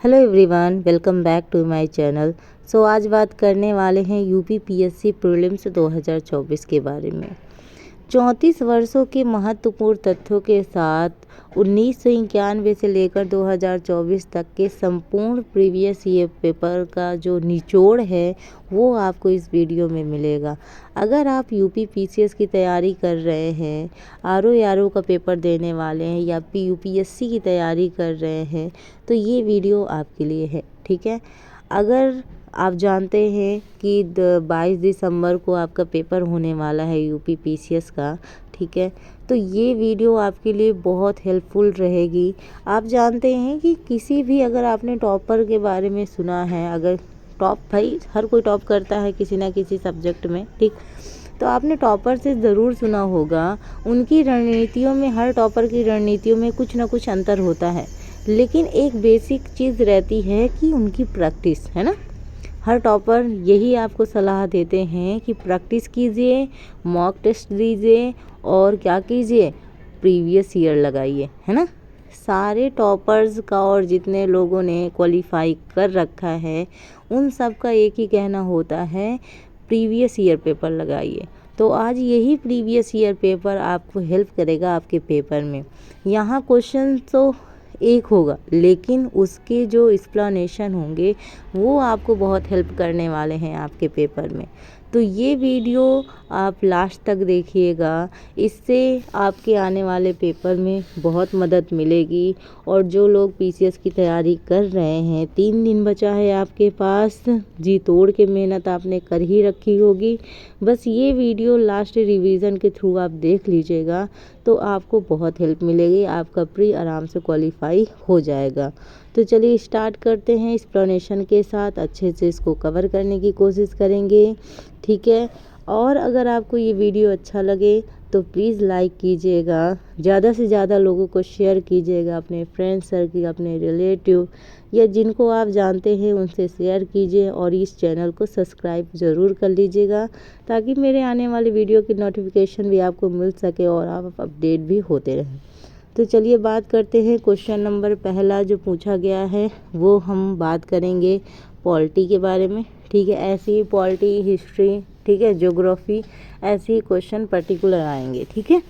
Hello everyone, welcome back to my channel. आज बात करने वाले हैं यूपी पीएससी प्रीलिम्स 2024 के बारे में। 34 वर्षों के महत्वपूर्ण तथ्यों के साथ 1991 से लेकर 2024 तक के संपूर्ण प्रीवियस ईयर पेपर का जो निचोड़ है वो आपको इस वीडियो में मिलेगा। अगर आप यूपी पीसीएस की तैयारी कर रहे हैं, आरओ का पेपर देने वाले हैं या यूपीएससी की तैयारी कर रहे हैं तो ये वीडियो आपके लिए है। ठीक है, अगर आप जानते हैं कि 22 दिसंबर को आपका पेपर होने वाला है यूपी पीसीएस का, ठीक है, तो ये वीडियो आपके लिए बहुत हेल्पफुल रहेगी। आप जानते हैं कि किसी भी, अगर आपने टॉपर के बारे में सुना है, अगर टॉप, भाई हर कोई टॉप करता है किसी ना किसी सब्जेक्ट में, ठीक, तो आपने टॉपर से ज़रूर सुना होगा उनकी रणनीतियों में, हर टॉपर की रणनीतियों में कुछ ना कुछ अंतर होता है, लेकिन एक बेसिक चीज़ रहती है कि उनकी प्रैक्टिस, है ना। हर टॉपर यही आपको सलाह देते हैं कि प्रैक्टिस कीजिए, मॉक टेस्ट दीजिए और क्या कीजिए, प्रीवियस ईयर लगाइए, है ना। सारे टॉपर्स का और जितने लोगों ने क्वालिफाई कर रखा है उन सब का एक ही कहना होता है, प्रीवियस ईयर पेपर लगाइए। तो आज यही प्रीवियस ईयर पेपर आपको हेल्प करेगा आपके पेपर में। यहाँ क्वेश्चन तो एक होगा लेकिन उसके जो एक्सप्लेनेशन होंगे वो आपको बहुत हेल्प करने वाले हैं आपके पेपर में। तो ये वीडियो आप लास्ट तक देखिएगा, इससे आपके आने वाले पेपर में बहुत मदद मिलेगी। और जो लोग पीसीएस की तैयारी कर रहे हैं, 3 दिन बचा है आपके पास, जी तोड़ के मेहनत आपने कर ही रखी होगी। बस ये वीडियो लास्ट रिवीजन के थ्रू आप देख लीजिएगा तो आपको बहुत हेल्प मिलेगी, आपका प्री आराम से क्वालिफाई हो जाएगा। तो चलिए स्टार्ट करते हैं। एक्सप्लेनेशन के साथ अच्छे से इसको कवर करने की कोशिश करेंगे, ठीक है। और अगर आपको ये वीडियो अच्छा लगे तो प्लीज़ लाइक कीजिएगा, ज़्यादा से ज़्यादा लोगों को शेयर कीजिएगा, अपने फ्रेंड सर्किल, अपने रिलेटिव या जिनको आप जानते हैं उनसे शेयर कीजिए। और इस चैनल को सब्सक्राइब ज़रूर कर लीजिएगा ताकि मेरे आने वाले वीडियो की नोटिफिकेशन भी आपको मिल सके और आप अपडेट भी होते रहें। तो चलिए बात करते हैं। क्वेश्चन नंबर पहला जो पूछा गया है वो हम बात करेंगे पॉलिटी के बारे में, ठीक है। ऐसे ही पॉलिटी, हिस्ट्री, ठीक है, ज्योग्राफी, ऐसे ही क्वेश्चन पर्टिकुलर आएंगे, ठीक है।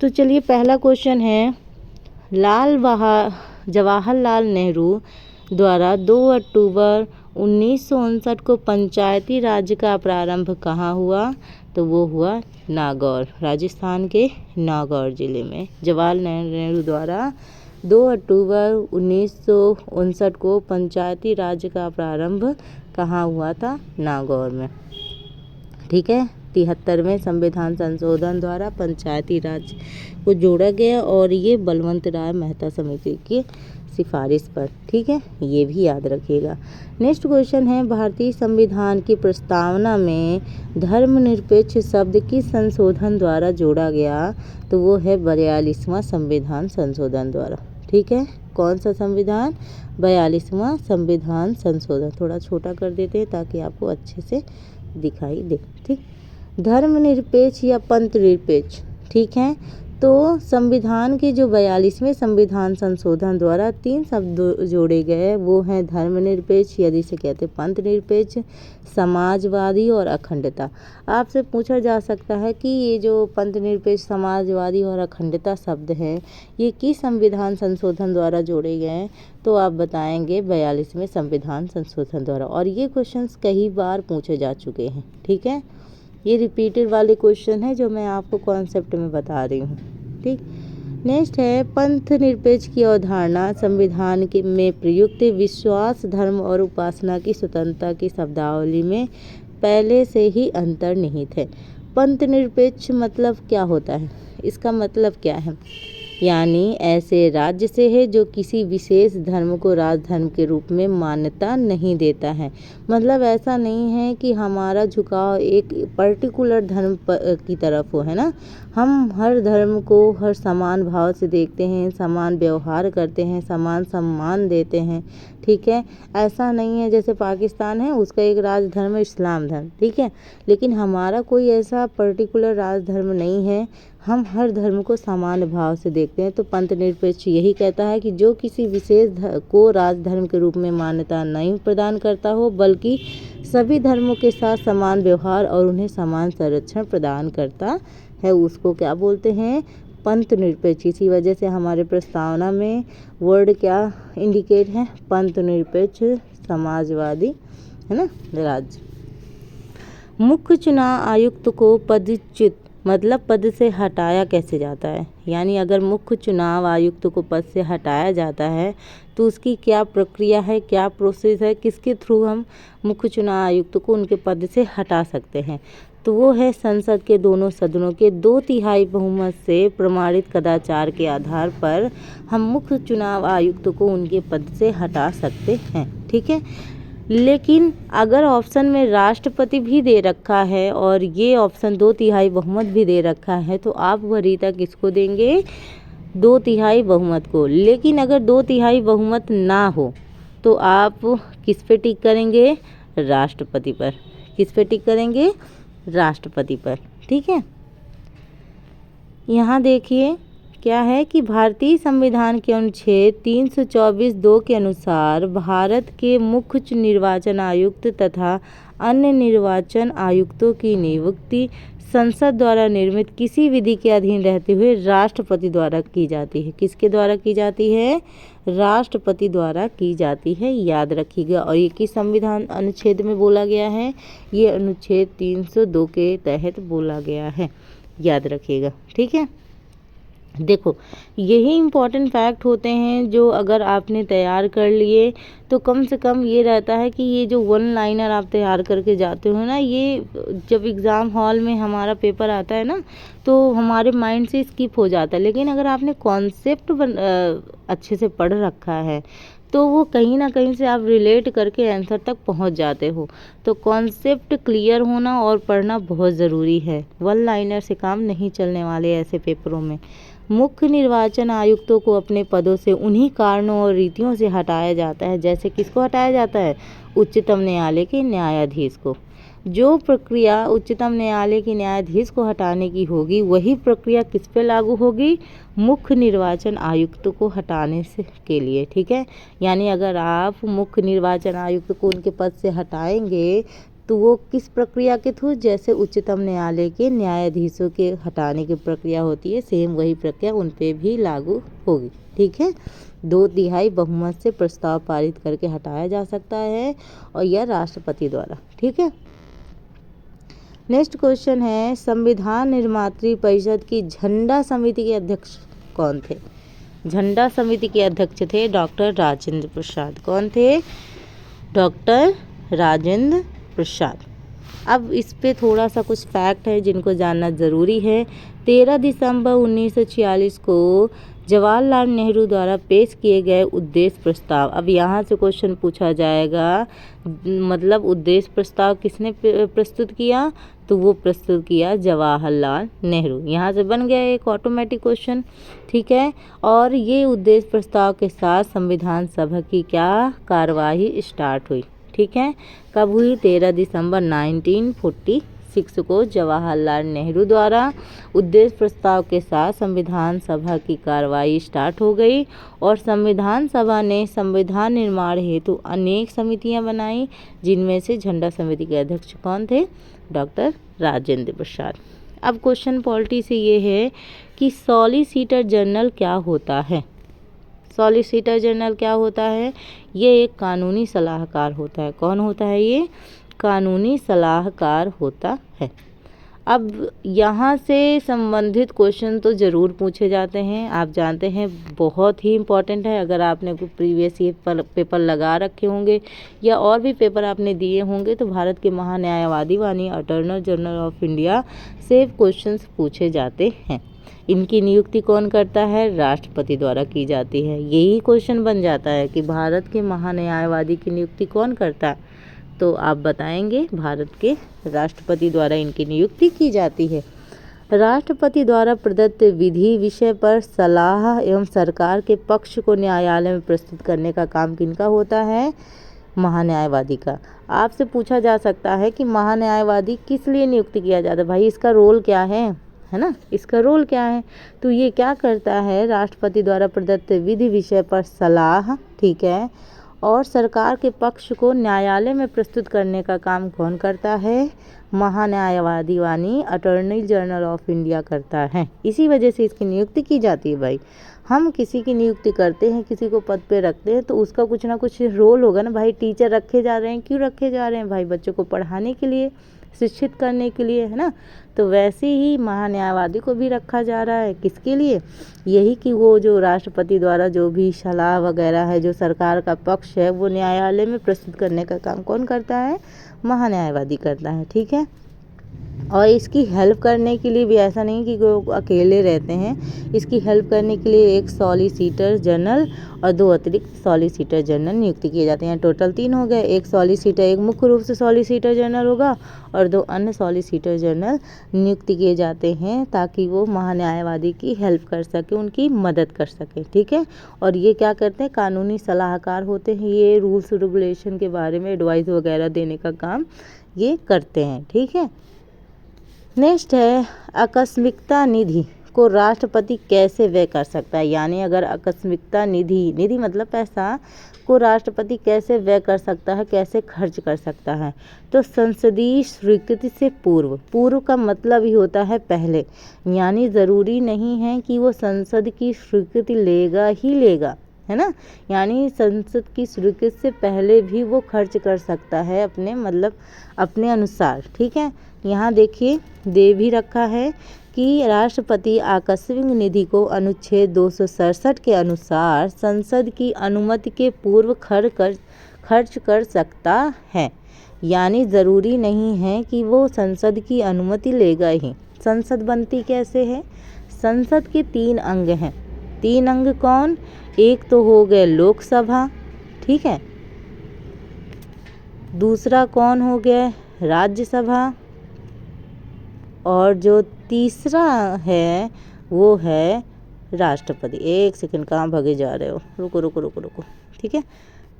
तो चलिए पहला क्वेश्चन है, जवाहरलाल नेहरू द्वारा 2 अक्टूबर 1959 को पंचायती राज का प्रारंभ कहाँ हुआ? तो वो हुआ नागौर, राजस्थान के नागौर ज़िले में। जवाहरलाल नेहरू द्वारा 2 अक्टूबर 1959 को पंचायती राज का प्रारंभ कहाँ हुआ था? नागौर में, ठीक है। 73वें संविधान संशोधन द्वारा पंचायती राज को जोड़ा गया और ये बलवंत राय मेहता समिति की सिफारिश पर, ठीक है, ये भी याद रखिएगा। नेक्स्ट क्वेश्चन है, भारतीय संविधान की प्रस्तावना में धर्मनिरपेक्ष शब्द किस संशोधन द्वारा जोड़ा गया? तो वो है 42वां संविधान संशोधन द्वारा, ठीक है। कौन सा संविधान? 42वां संविधान संशोधन। थोड़ा छोटा कर देते हैं ताकि आपको अच्छे से दिखाई दे, ठीक। धर्मनिरपेक्ष या पंथ निरपेक्ष, ठीक है। तो संविधान के जो 42वें संविधान संशोधन द्वारा 3 शब्द जोड़े गए वो हैं धर्मनिरपेक्ष, या जिसे कहते हैं पंथ निरपेक्ष, समाजवादी और अखंडता। आपसे पूछा जा सकता है कि ये जो पंथ निरपेक्ष, समाजवादी और अखंडता शब्द हैं ये किस संविधान संशोधन द्वारा जोड़े गए हैं? तो आप बताएंगे 42वें संविधान संशोधन द्वारा। और ये क्वेश्चंस कई बार पूछे जा चुके हैं, ठीक है। ये रिपीटेड वाले क्वेश्चन है जो मैं आपको कॉन्सेप्ट में बता रही हूँ, ठीक। नेक्स्ट है, पंथ निरपेक्ष की अवधारणा संविधान के में प्रयुक्त विश्वास, धर्म और उपासना की स्वतंत्रता की शब्दावली में पहले से ही अंतर्निहित है। पंथ निरपेक्ष मतलब क्या होता है? इसका मतलब क्या है? यानी ऐसे राज्य से है जो किसी विशेष धर्म को राजधर्म के रूप में मान्यता नहीं देता है। मतलब ऐसा नहीं है कि हमारा झुकाव एक पर्टिकुलर धर्म की तरफ हो, है ना। हम हर धर्म को हर समान भाव से देखते हैं, समान व्यवहार करते हैं, समान सम्मान देते हैं। ठीक है, ऐसा नहीं है जैसे पाकिस्तान है उसका एक राज धर्म है इस्लाम धर्म, ठीक है, लेकिन हमारा कोई ऐसा पर्टिकुलर राज धर्म नहीं है। हम हर धर्म को समान भाव से देखते हैं। तो पंथ निरपेक्ष यही कहता है कि जो किसी विशेष को राज धर्म के रूप में मान्यता नहीं प्रदान करता हो, बल्कि सभी धर्मों के साथ समान व्यवहार और उन्हें समान संरक्षण प्रदान करता है, उसको क्या बोलते हैं, पंथ निरपेक्ष। इसी वजह से हमारे प्रस्तावना में वर्ड क्या इंडिकेट है, पंथ निरपेक्ष समाजवादी, है ना, राज्य। मुख्य चुनाव आयुक्त को पदच्युत मतलब पद से हटाया कैसे जाता है, यानी अगर मुख्य चुनाव आयुक्त को पद से हटाया जाता है तो उसकी क्या प्रक्रिया है, क्या प्रोसेस है, किसके थ्रू हम मुख्य चुनाव आयुक्त को उनके पद से हटा सकते हैं। तो वो है संसद के दोनों सदनों के 2/3 बहुमत से प्रमाणित कदाचार के आधार पर हम मुख्य चुनाव आयुक्त को उनके पद से हटा सकते हैं। ठीक है, लेकिन अगर ऑप्शन में राष्ट्रपति भी दे रखा है और ये ऑप्शन 2/3 बहुमत भी दे रखा है तो आप वरीयता किसको देंगे, 2/3 बहुमत को। लेकिन अगर 2/3 बहुमत ना हो तो आप किस पे टिक करेंगे, राष्ट्रपति पर। किस पे टिक करेंगे, राष्ट्रपति पर। ठीक है, यहाँ देखिए क्या है कि भारतीय संविधान के अनुच्छेद 324(2) के अनुसार भारत के मुख्य निर्वाचन आयुक्त तथा अन्य निर्वाचन आयुक्तों की नियुक्ति संसद द्वारा निर्मित किसी विधि के अधीन रहते हुए राष्ट्रपति द्वारा की जाती है। किसके द्वारा की जाती है, राष्ट्रपति द्वारा की जाती है, याद रखिएगा। और ये किस संविधान अनुच्छेद में बोला गया है, ये अनुच्छेद 302 के तहत बोला गया है, याद रखिएगा। ठीक है, देखो यही इम्पॉर्टेंट फैक्ट होते हैं जो अगर आपने तैयार कर लिए तो कम से कम ये रहता है कि ये जो 1 लाइनर आप तैयार करके जाते हो ना, ये जब एग्ज़ाम हॉल में हमारा पेपर आता है ना तो हमारे माइंड से स्किप हो जाता है। लेकिन अगर आपने कॉन्सेप्ट अच्छे से पढ़ रखा है तो वो कहीं ना कहीं से आप रिलेट करके आंसर तक पहुंच जाते हो। तो कॉन्सेप्ट क्लियर होना और पढ़ना बहुत ज़रूरी है, 1 लाइनर से काम नहीं चलने वाले ऐसे पेपरों में। मुख्य निर्वाचन आयुक्तों को अपने पदों से उन्हीं कारणों और रीतियों से हटाया जाता है, जैसे किसको हटाया जाता है, उच्चतम न्यायालय के न्यायाधीश को। जो प्रक्रिया उच्चतम न्यायालय के न्यायाधीश को हटाने की होगी वही प्रक्रिया किस पे लागू होगी, मुख्य निर्वाचन आयुक्त को हटाने से के लिए। ठीक है, यानी अगर आप मुख्य निर्वाचन आयुक्त को उनके पद से हटाएंगे तो वो किस प्रक्रिया के थ्रू, जैसे उच्चतम न्यायालय के न्यायाधीशों के हटाने की प्रक्रिया होती है, सेम वही प्रक्रिया उन पे भी लागू होगी। ठीक है, 2/3 बहुमत से प्रस्ताव पारित करके हटाया जा सकता है और यह राष्ट्रपति द्वारा। ठीक है, नेक्स्ट क्वेश्चन है, संविधान निर्मात्री परिषद की झंडा समिति के अध्यक्ष कौन थे। झंडा समिति के अध्यक्ष थे डॉक्टर राजेंद्र प्रसाद। कौन थे, डॉक्टर राजेंद्र प्रसाद। अब इस पे थोड़ा सा कुछ फैक्ट है जिनको जानना ज़रूरी है। 13 दिसंबर 1946 को जवाहरलाल नेहरू द्वारा पेश किए गए उद्देश्य प्रस्ताव। अब यहाँ से क्वेश्चन पूछा जाएगा, मतलब उद्देश्य प्रस्ताव किसने प्रस्तुत किया, तो वो प्रस्तुत किया जवाहरलाल नेहरू। यहाँ से बन गया एक ऑटोमेटिक क्वेश्चन। ठीक है, और ये उद्देश्य प्रस्ताव के साथ संविधान सभा की क्या कार्यवाही स्टार्ट हुई। ठीक है, कब हुई, 13 दिसंबर 1946 को जवाहरलाल नेहरू द्वारा उद्देश्य प्रस्ताव के साथ संविधान सभा की कार्रवाई स्टार्ट हो गई और संविधान सभा ने संविधान निर्माण हेतु अनेक समितियां बनाई, जिनमें से झंडा समिति के अध्यक्ष कौन थे, डॉक्टर राजेंद्र प्रसाद। अब क्वेश्चन पॉलिटी से ये है कि सॉलिसिटर जनरल क्या होता है। सॉलिसिटर जनरल क्या होता है, ये एक कानूनी सलाहकार होता है। कौन होता है, ये कानूनी सलाहकार होता है। अब यहाँ से संबंधित क्वेश्चन तो ज़रूर पूछे जाते हैं, आप जानते हैं बहुत ही इम्पॉर्टेंट है। अगर आपने कोई प्रीवियस ईयर पेपर लगा रखे होंगे या और भी पेपर आपने दिए होंगे तो भारत के महान्यायवादी वानी अटॉर्नी जनरल ऑफ इंडिया से क्वेश्चंस पूछे जाते हैं। इनकी नियुक्ति कौन करता है, राष्ट्रपति द्वारा की जाती है। यही क्वेश्चन बन जाता है कि भारत के महान्यायवादी की नियुक्ति कौन करता है, तो आप बताएंगे भारत के राष्ट्रपति द्वारा इनकी नियुक्ति की जाती है। राष्ट्रपति द्वारा प्रदत्त विधि विषय पर सलाह एवं सरकार के पक्ष को न्यायालय में प्रस्तुत करने का काम किनका होता है? महान्यायवादी का। आपसे पूछा जा सकता है कि महान्यायवादी किस लिए नियुक्त किया जाता है, भाई इसका रोल क्या है ना, इसका रोल क्या है? तो ये क्या करता है, राष्ट्रपति द्वारा प्रदत्त विधि विषय पर सलाह, ठीक है, और सरकार के पक्ष को न्यायालय में प्रस्तुत करने का काम कौन करता है? महान्यायवादी यानी अटॉर्नी जनरल ऑफ इंडिया करता है। इसी वजह से इसकी नियुक्ति की जाती है। भाई हम किसी की नियुक्ति करते हैं, किसी को पद पे रखते हैं, तो उसका कुछ ना कुछ रोल होगा ना भाई। टीचर रखे जा रहे हैं, क्यों रखे जा रहे हैं भाई? बच्चों को पढ़ाने के लिए, शिक्षित करने के लिए, है ना। तो वैसे ही महान्यायवादी को भी रखा जा रहा है, किसके लिए? यही कि वो जो राष्ट्रपति द्वारा जो भी सलाह वगैरह है, जो सरकार का पक्ष है, वो न्यायालय में प्रस्तुत करने का काम कौन करता है? महान्यायवादी करता है, ठीक है। और इसकी हेल्प करने के लिए भी ऐसा नहीं कि वो अकेले रहते हैं, इसकी हेल्प करने के लिए एक सॉलिसिटर जनरल और 2 अतिरिक्त सॉलिसिटर जनरल नियुक्त किए जाते हैं। टोटल 3 हो गए। एक सॉलिसिटर, एक मुख्य रूप से सॉलिसिटर जनरल होगा और 2 अन्य सॉलिसिटर जनरल नियुक्त किए जाते हैं ताकि वो महान्यायवादी की हेल्प कर सके, उनकी मदद कर सके, ठीक है। और ये क्या करते हैं? कानूनी सलाहकार होते हैं। ये रूल्स रेगुलेशन के बारे में एडवाइस वगैरह देने का काम ये करते हैं, ठीक है। नेक्स्ट है आकस्मिकता निधि को राष्ट्रपति कैसे व्यय कर सकता है, यानी अगर आकस्मिकता निधि मतलब पैसा को राष्ट्रपति कैसे व्यय कर सकता है, कैसे खर्च कर सकता है? तो संसदीय स्वीकृति से पूर्व का मतलब ही होता है पहले, यानी ज़रूरी नहीं है कि वो संसद की स्वीकृति लेगा ही लेगा, है ना। यानी संसद की स्वीकृति से पहले भी वो खर्च कर सकता है अपने अनुसार, ठीक है। यहाँ देखिए दे भी रखा है कि राष्ट्रपति आकस्मिक निधि को अनुच्छेद 267 के अनुसार संसद की अनुमति के पूर्व खर्च कर सकता है, यानी ज़रूरी नहीं है कि वो संसद की अनुमति लेगा ही। संसद बनती कैसे है? संसद के 3 अंग हैं। 3 अंग कौन? एक तो हो गए लोकसभा, ठीक है, दूसरा कौन हो गया? राज्यसभा, और जो तीसरा है वो है राष्ट्रपति। एक सेकंड, कहाँ भागे जा रहे हो? रुको, ठीक है।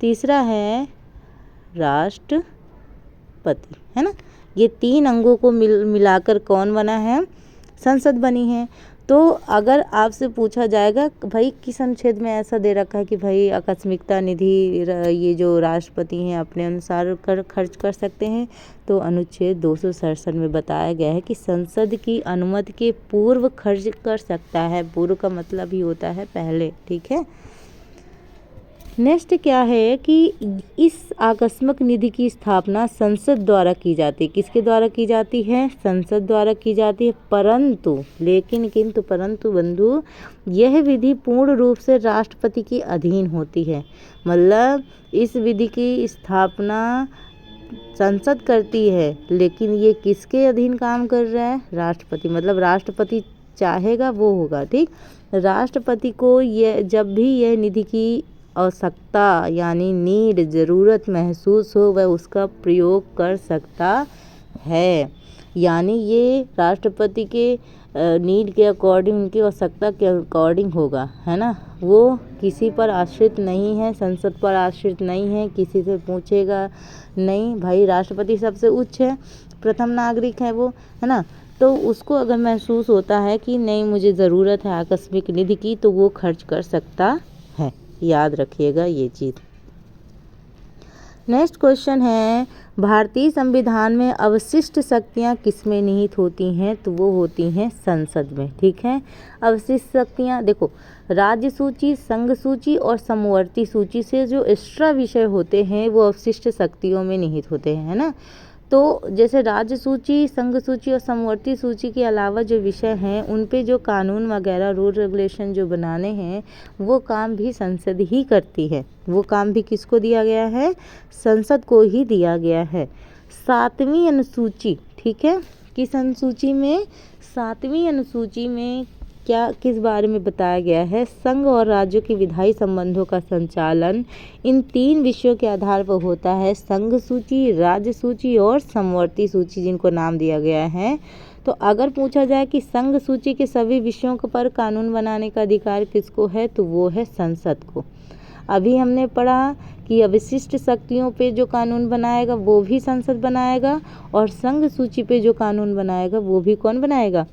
तीसरा है राष्ट्रपति, है ना। ये 3 अंगों को मिलाकर कौन बना है? संसद बनी है। तो अगर आपसे पूछा जाएगा भाई किस अनुच्छेद में ऐसा दे रखा है कि भाई आकस्मिकता निधि ये जो राष्ट्रपति हैं अपने अनुसार खर्च कर सकते हैं, तो अनुच्छेद 267 में बताया गया है कि संसद की अनुमति के पूर्व खर्च कर सकता है। पूर्व का मतलब ही होता है पहले, ठीक है। नेक्स्ट क्या है कि इस आकस्मिक निधि की स्थापना संसद द्वारा की जाती है। किसके द्वारा की जाती है? संसद द्वारा की जाती है। परंतु बंधु, यह विधि पूर्ण रूप से राष्ट्रपति के अधीन होती है। मतलब इस विधि की स्थापना संसद करती है, लेकिन ये किसके अधीन काम कर रहा है? राष्ट्रपति। मतलब राष्ट्रपति चाहेगा वो होगा, ठीक। राष्ट्रपति को जब भी यह निधि की आवश्यकता यानी नीड, ज़रूरत महसूस हो, वह उसका प्रयोग कर सकता है। यानी ये राष्ट्रपति के नीड के अकॉर्डिंग, उनकी आवश्यकता के अकॉर्डिंग होगा, है ना। वो किसी पर आश्रित नहीं है, संसद पर आश्रित नहीं है, किसी से पूछेगा नहीं। भाई राष्ट्रपति सबसे उच्च है, प्रथम नागरिक है वो, है ना। तो उसको अगर महसूस होता है कि नहीं मुझे ज़रूरत है आकस्मिक निधि की, तो वो खर्च कर सकता है। याद रखिएगा ये चीज़। नेक्स्ट क्वेश्चन है, भारतीय संविधान में अवशिष्ट शक्तियाँ किसमें निहित होती हैं? तो वो होती हैं संसद में, ठीक है। अवशिष्ट शक्तियाँ देखो, राज्य सूची, संघ सूची और समवर्ती सूची से जो एक्स्ट्रा विषय होते हैं वो अवशिष्ट शक्तियों में निहित होते हैं, है ना। तो जैसे राज्य सूची, संघ सूची और समवर्ती सूची के अलावा जो विषय हैं उन पे जो कानून वगैरह रूल रेगुलेशन जो बनाने हैं वो काम भी संसद ही करती है। वो काम भी किसको दिया गया है? संसद को ही दिया गया है। 7वीं अनुसूची, ठीक है, किस अनुसूची में? 7वीं अनुसूची में किस बारे में बताया गया है? संघ और राज्यों के विधायी संबंधों का संचालन इन 3 विषयों के आधार पर होता है, संघ सूची, राज्य सूची और समवर्ती सूची, जिनको नाम दिया गया है। तो अगर पूछा जाए कि संघ सूची के सभी विषयों पर कानून बनाने का अधिकार किसको है, तो वो है संसद को। अभी हमने पढ़ा कि अवशिष्ट शक्तियों पे जो कानून बनाएगा वो भी संसद बनाएगा, और संघ सूची पे जो कानून बनाएगा वो भी कौन बनाएगा,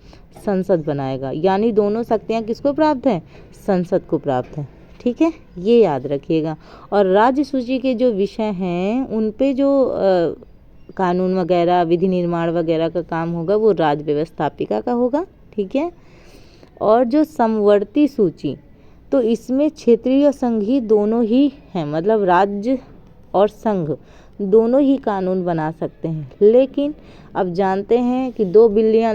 संसद बनाएगा। यानी दोनों शक्तियाँ किसको प्राप्त हैं, संसद को प्राप्त है। ठीक है, ये याद रखिएगा। और राज्य सूची के जो विषय हैं उन पे जो कानून वगैरह, विधि निर्माण वगैरह का काम होगा वो राज्य व्यवस्थापिका का होगा। ठीक है। और जो समवर्ती सूची, तो इसमें क्षेत्रीय और संघीय दोनों ही हैं, मतलब राज्य और संघ दोनों ही कानून बना सकते हैं। लेकिन अब जानते हैं कि दो बिल्लियां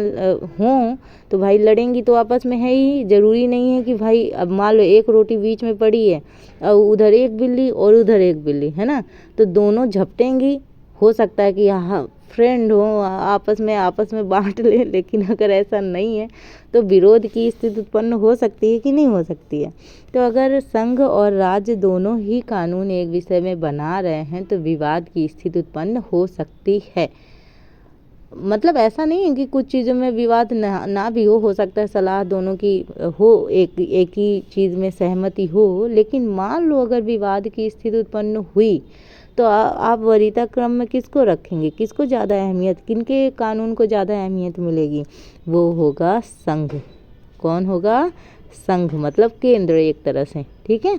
हों तो भाई लड़ेंगी तो आपस में है ही, ज़रूरी नहीं है कि भाई अब मान लो एक रोटी बीच में पड़ी है और उधर एक बिल्ली और उधर एक बिल्ली है ना, तो दोनों झपटेंगी। हो सकता है कि यहाँ फ्रेंड हो, आपस में बांट ले, लेकिन अगर ऐसा नहीं है तो विरोध की स्थिति उत्पन्न हो सकती है कि नहीं हो सकती है। तो अगर संघ और राज्य दोनों ही कानून एक विषय में बना रहे हैं तो विवाद की स्थिति उत्पन्न हो सकती है। मतलब ऐसा नहीं है कि कुछ चीज़ों में विवाद ना भी हो सकता है सलाह दोनों की हो, एक ही चीज़ में सहमति हो, लेकिन मान लो अगर विवाद की स्थिति उत्पन्न हुई तो आप वरीयता क्रम में किसको रखेंगे, किसको ज़्यादा अहमियत, किनके कानून को ज़्यादा अहमियत मिलेगी, वो होगा संघ। कौन होगा, संघ, मतलब केंद्र एक तरह से। ठीक है,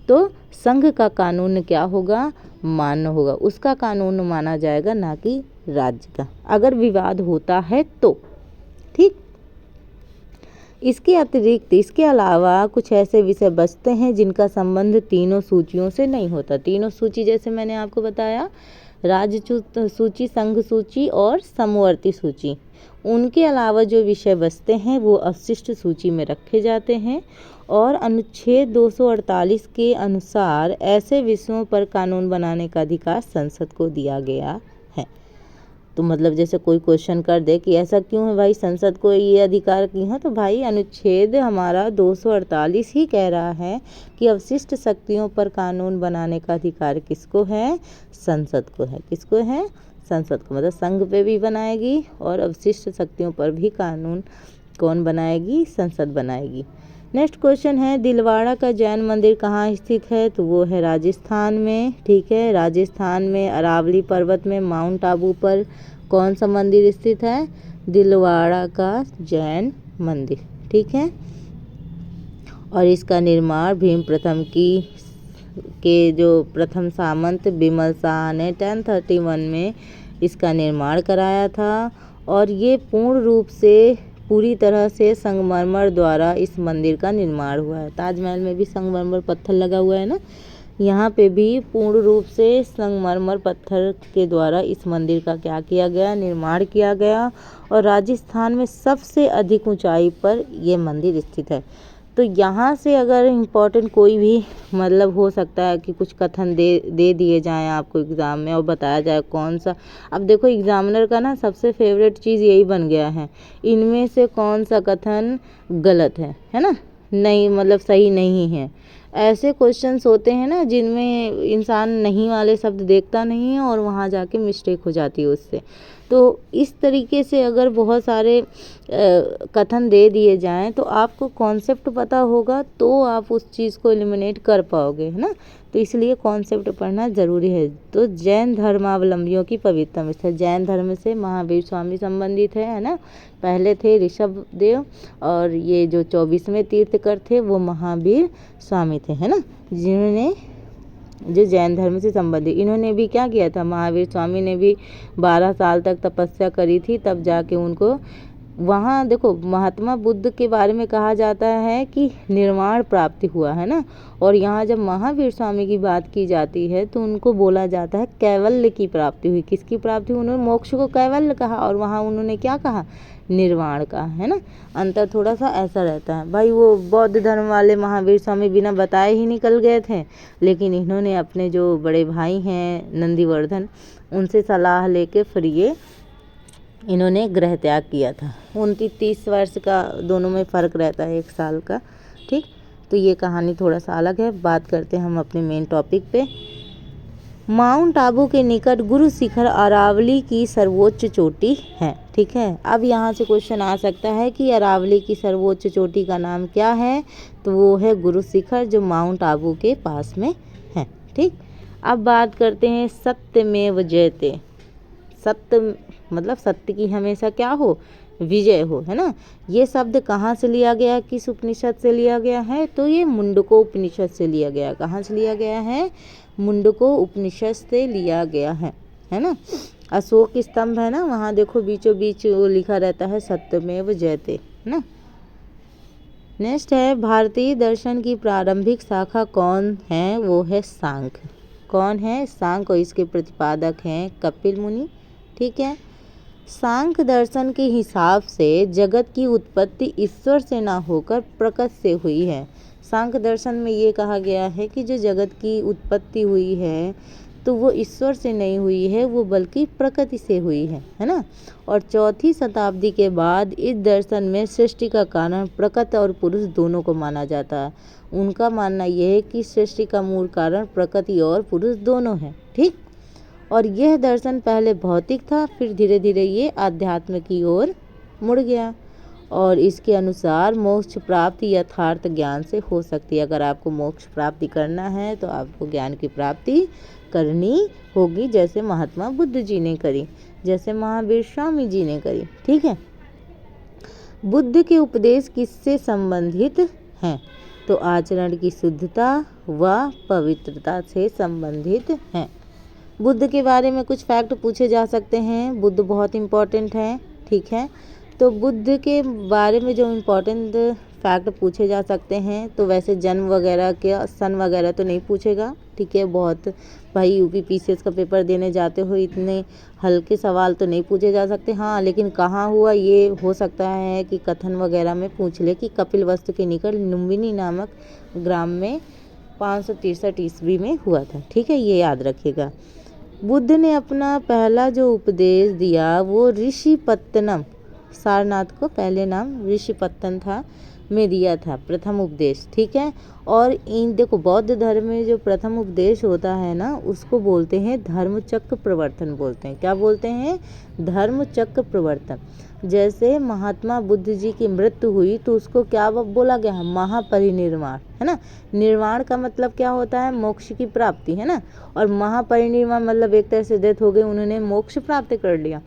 तो संघ का कानून क्या होगा, मान्य होगा, उसका कानून माना जाएगा, ना कि राज्य का, अगर विवाद होता है तो। ठीक, इसके अतिरिक्त, इसके अलावा कुछ ऐसे विषय बचते हैं जिनका संबंध तीनों सूचियों से नहीं होता। तीनों सूची जैसे मैंने आपको बताया, राज्य सूची, संघ सूची और समवर्ती सूची, उनके अलावा जो विषय बचते हैं वो अवशिष्ट सूची में रखे जाते हैं। और अनुच्छेद 248 के अनुसार ऐसे विषयों पर कानून बनाने का अधिकार संसद को दिया गया है। तो मतलब जैसे कोई क्वेश्चन कर दे कि ऐसा क्यों है भाई, संसद को ये अधिकार क्यों है, तो भाई अनुच्छेद हमारा 248 ही कह रहा है कि अवशिष्ट शक्तियों पर कानून बनाने का अधिकार किसको है, संसद को है। किसको है, संसद को। मतलब संघ पे भी बनाएगी और अवशिष्ट शक्तियों पर भी कानून कौन बनाएगी, संसद बनाएगी। नेक्स्ट क्वेश्चन है, दिलवाड़ा का जैन मंदिर कहाँ स्थित है, तो वो है राजस्थान में। ठीक है, राजस्थान में अरावली पर्वत में माउंट आबू पर कौन सा मंदिर स्थित है, दिलवाड़ा का जैन मंदिर। ठीक है, और इसका निर्माण भीम प्रथम के जो प्रथम सामंत बिमल शाह ने 1031 में इसका निर्माण कराया था। और ये पूरी तरह से संगमरमर द्वारा इस मंदिर का निर्माण हुआ है। ताजमहल में भी संगमरमर पत्थर लगा हुआ है ना, यहाँ पे भी पूर्ण रूप से संगमरमर पत्थर के द्वारा इस मंदिर का क्या किया गया, निर्माण किया गया। और राजस्थान में सबसे अधिक ऊंचाई पर ये मंदिर स्थित है। तो यहाँ से अगर इम्पोर्टेंट कोई भी मतलब हो सकता है कि कुछ कथन दे दिए जाएं आपको एग्ज़ाम में और बताया जाए कौन सा। अब देखो एग्जामिनर का ना सबसे फेवरेट चीज़ यही बन गया है, इनमें से कौन सा कथन गलत है ना, नहीं मतलब सही नहीं है। ऐसे क्वेश्चंस होते हैं ना जिनमें इंसान नहीं वाले शब्द देखता नहीं है और वहाँ जाके मिस्टेक हो जाती है उससे। तो इस तरीके से अगर बहुत सारे कथन दे दिए जाएं तो आपको कॉन्सेप्ट पता होगा तो आप उस चीज़ को एलिमिनेट कर पाओगे, है ना। तो इसलिए कॉन्सेप्ट पढ़ना ज़रूरी है। तो जैन धर्मावलंबियों की पवित्रतम स्थल, जैन धर्म से महावीर स्वामी संबंधित है ना। पहले थे ऋषभ देव और ये जो 24वें तीर्थकर थे वो महावीर स्वामी थे, है ना, जिन्होंने जो जैन धर्म से संबंधित, इन्होंने भी क्या किया था, महावीर स्वामी ने भी 12 साल तक तपस्या करी थी, तब जाके उनको वहाँ देखो महात्मा बुद्ध के बारे में कहा जाता है कि निर्वाण प्राप्ति हुआ, है ना। और यहाँ जब महावीर स्वामी की बात की जाती है तो उनको बोला जाता है कैवल्य की प्राप्ति हुई। किसकी प्राप्ति हुई, उन्होंने मोक्ष को कैवल्य कहा और वहाँ उन्होंने क्या कहा, निर्वाण का, है ना। अंतर थोड़ा सा ऐसा रहता है। भाई वो बौद्ध धर्म वाले महावीर स्वामी बिना बताए ही निकल गए थे, लेकिन इन्होंने अपने जो बड़े भाई हैं नंदीवर्धन उनसे सलाह लेके फिर ये इन्होंने गृह त्याग किया था। 29-30 वर्ष का दोनों में फ़र्क रहता है, 1 साल का। ठीक, तो ये कहानी थोड़ा सा अलग है। बात करते हैं हम अपने मेन टॉपिक पे। माउंट आबू के निकट गुरु शिखर अरावली की सर्वोच्च चोटी है। ठीक है, अब यहाँ से क्वेश्चन आ सकता है कि अरावली की सर्वोच्च चोटी का नाम क्या है, तो वो है गुरु शिखर, जो माउंट आबू के पास में है। ठीक, अब बात करते हैं सत्यमेव जयते। सत्य मतलब सत्य की हमेशा क्या हो, विजय हो, है ना। ये शब्द कहाँ से लिया गया, किस उपनिषद से लिया गया है, तो ये मुंडको उपनिषद से लिया गया। कहाँ से लिया गया है, मुंडको उपनिषद से लिया गया है ना। अशोक स्तंभ है ना, वहाँ देखो बीचों बीच वो लिखा रहता है सत्यमेव जयते, है ना। नेक्स्ट है भारतीय दर्शन की प्रारंभिक शाखा कौन है, वो है सांख्य। कौन है, सांख्य, और इसके प्रतिपादक हैं कपिल मुनि। ठीक है, सांख्य दर्शन के हिसाब से जगत की उत्पत्ति ईश्वर से ना होकर प्रकृति से हुई है। सांख्य दर्शन में ये कहा गया है कि जो जगत की उत्पत्ति हुई है तो वो ईश्वर से नहीं हुई है, वो बल्कि प्रकृति से हुई है ना। और 4वीं शताब्दी के बाद इस दर्शन में सृष्टि का कारण प्रकृति और पुरुष दोनों को माना जाता है। उनका मानना यह है कि सृष्टि का मूल कारण प्रकृति और पुरुष दोनों है। ठीक, और यह दर्शन पहले भौतिक था, फिर धीरे धीरे ये आध्यात्म की ओर मुड़ गया। और इसके अनुसार मोक्ष प्राप्ति यथार्थ ज्ञान से हो सकती है। अगर आपको मोक्ष प्राप्ति करना है तो आपको ज्ञान की प्राप्ति करनी होगी, जैसे महात्मा बुद्ध जी ने करी, जैसे महावीर स्वामी जी ने करी। ठीक है, बुद्ध के उपदेश किससे संबंधित हैं, तो आचरण की शुद्धता व पवित्रता से संबंधित हैं। बुद्ध के बारे में कुछ फैक्ट पूछे जा सकते हैं, बुद्ध बहुत इम्पोर्टेंट है। ठीक है, तो बुद्ध के बारे में जो इम्पोर्टेंट फैक्ट पूछे जा सकते हैं, तो वैसे जन्म वगैरह के सन वगैरह तो नहीं पूछेगा। ठीक है, बहुत भाई यूपीपीसीएस का पेपर देने जाते हो, इतने हल्के सवाल तो नहीं पूछे जा सकते। हाँ, लेकिन कहाँ हुआ ये हो सकता है कि कथन वगैरह में पूछ ले कि कपिलवस्तु के निकट लुम्बिनी नामक ग्राम में 563 ईस्वी में हुआ था। ठीक है, ये याद रखिएगा। बुद्ध ने अपना पहला जो उपदेश दिया वो ऋषिपत्तनम, सारनाथ को पहले नाम ऋषिपत्तन था, में दिया था प्रथम उपदेश। ठीक है, और इन देखो बौद्ध धर्म में जो प्रथम उपदेश होता है ना, उसको बोलते हैं धर्मचक्र प्रवर्तन बोलते हैं। क्या बोलते हैं, धर्मचक्र प्रवर्तन। जैसे महात्मा बुद्ध जी की मृत्यु हुई तो उसको क्या बोला गया, महापरिनिर्वाण, है ना। निर्वाण का मतलब क्या होता है, मोक्ष की प्राप्ति, है ना। और महापरिनिर्वाण मतलब एक तरह से डेथ हो गई, उन्होंने मोक्ष प्राप्त कर लिया।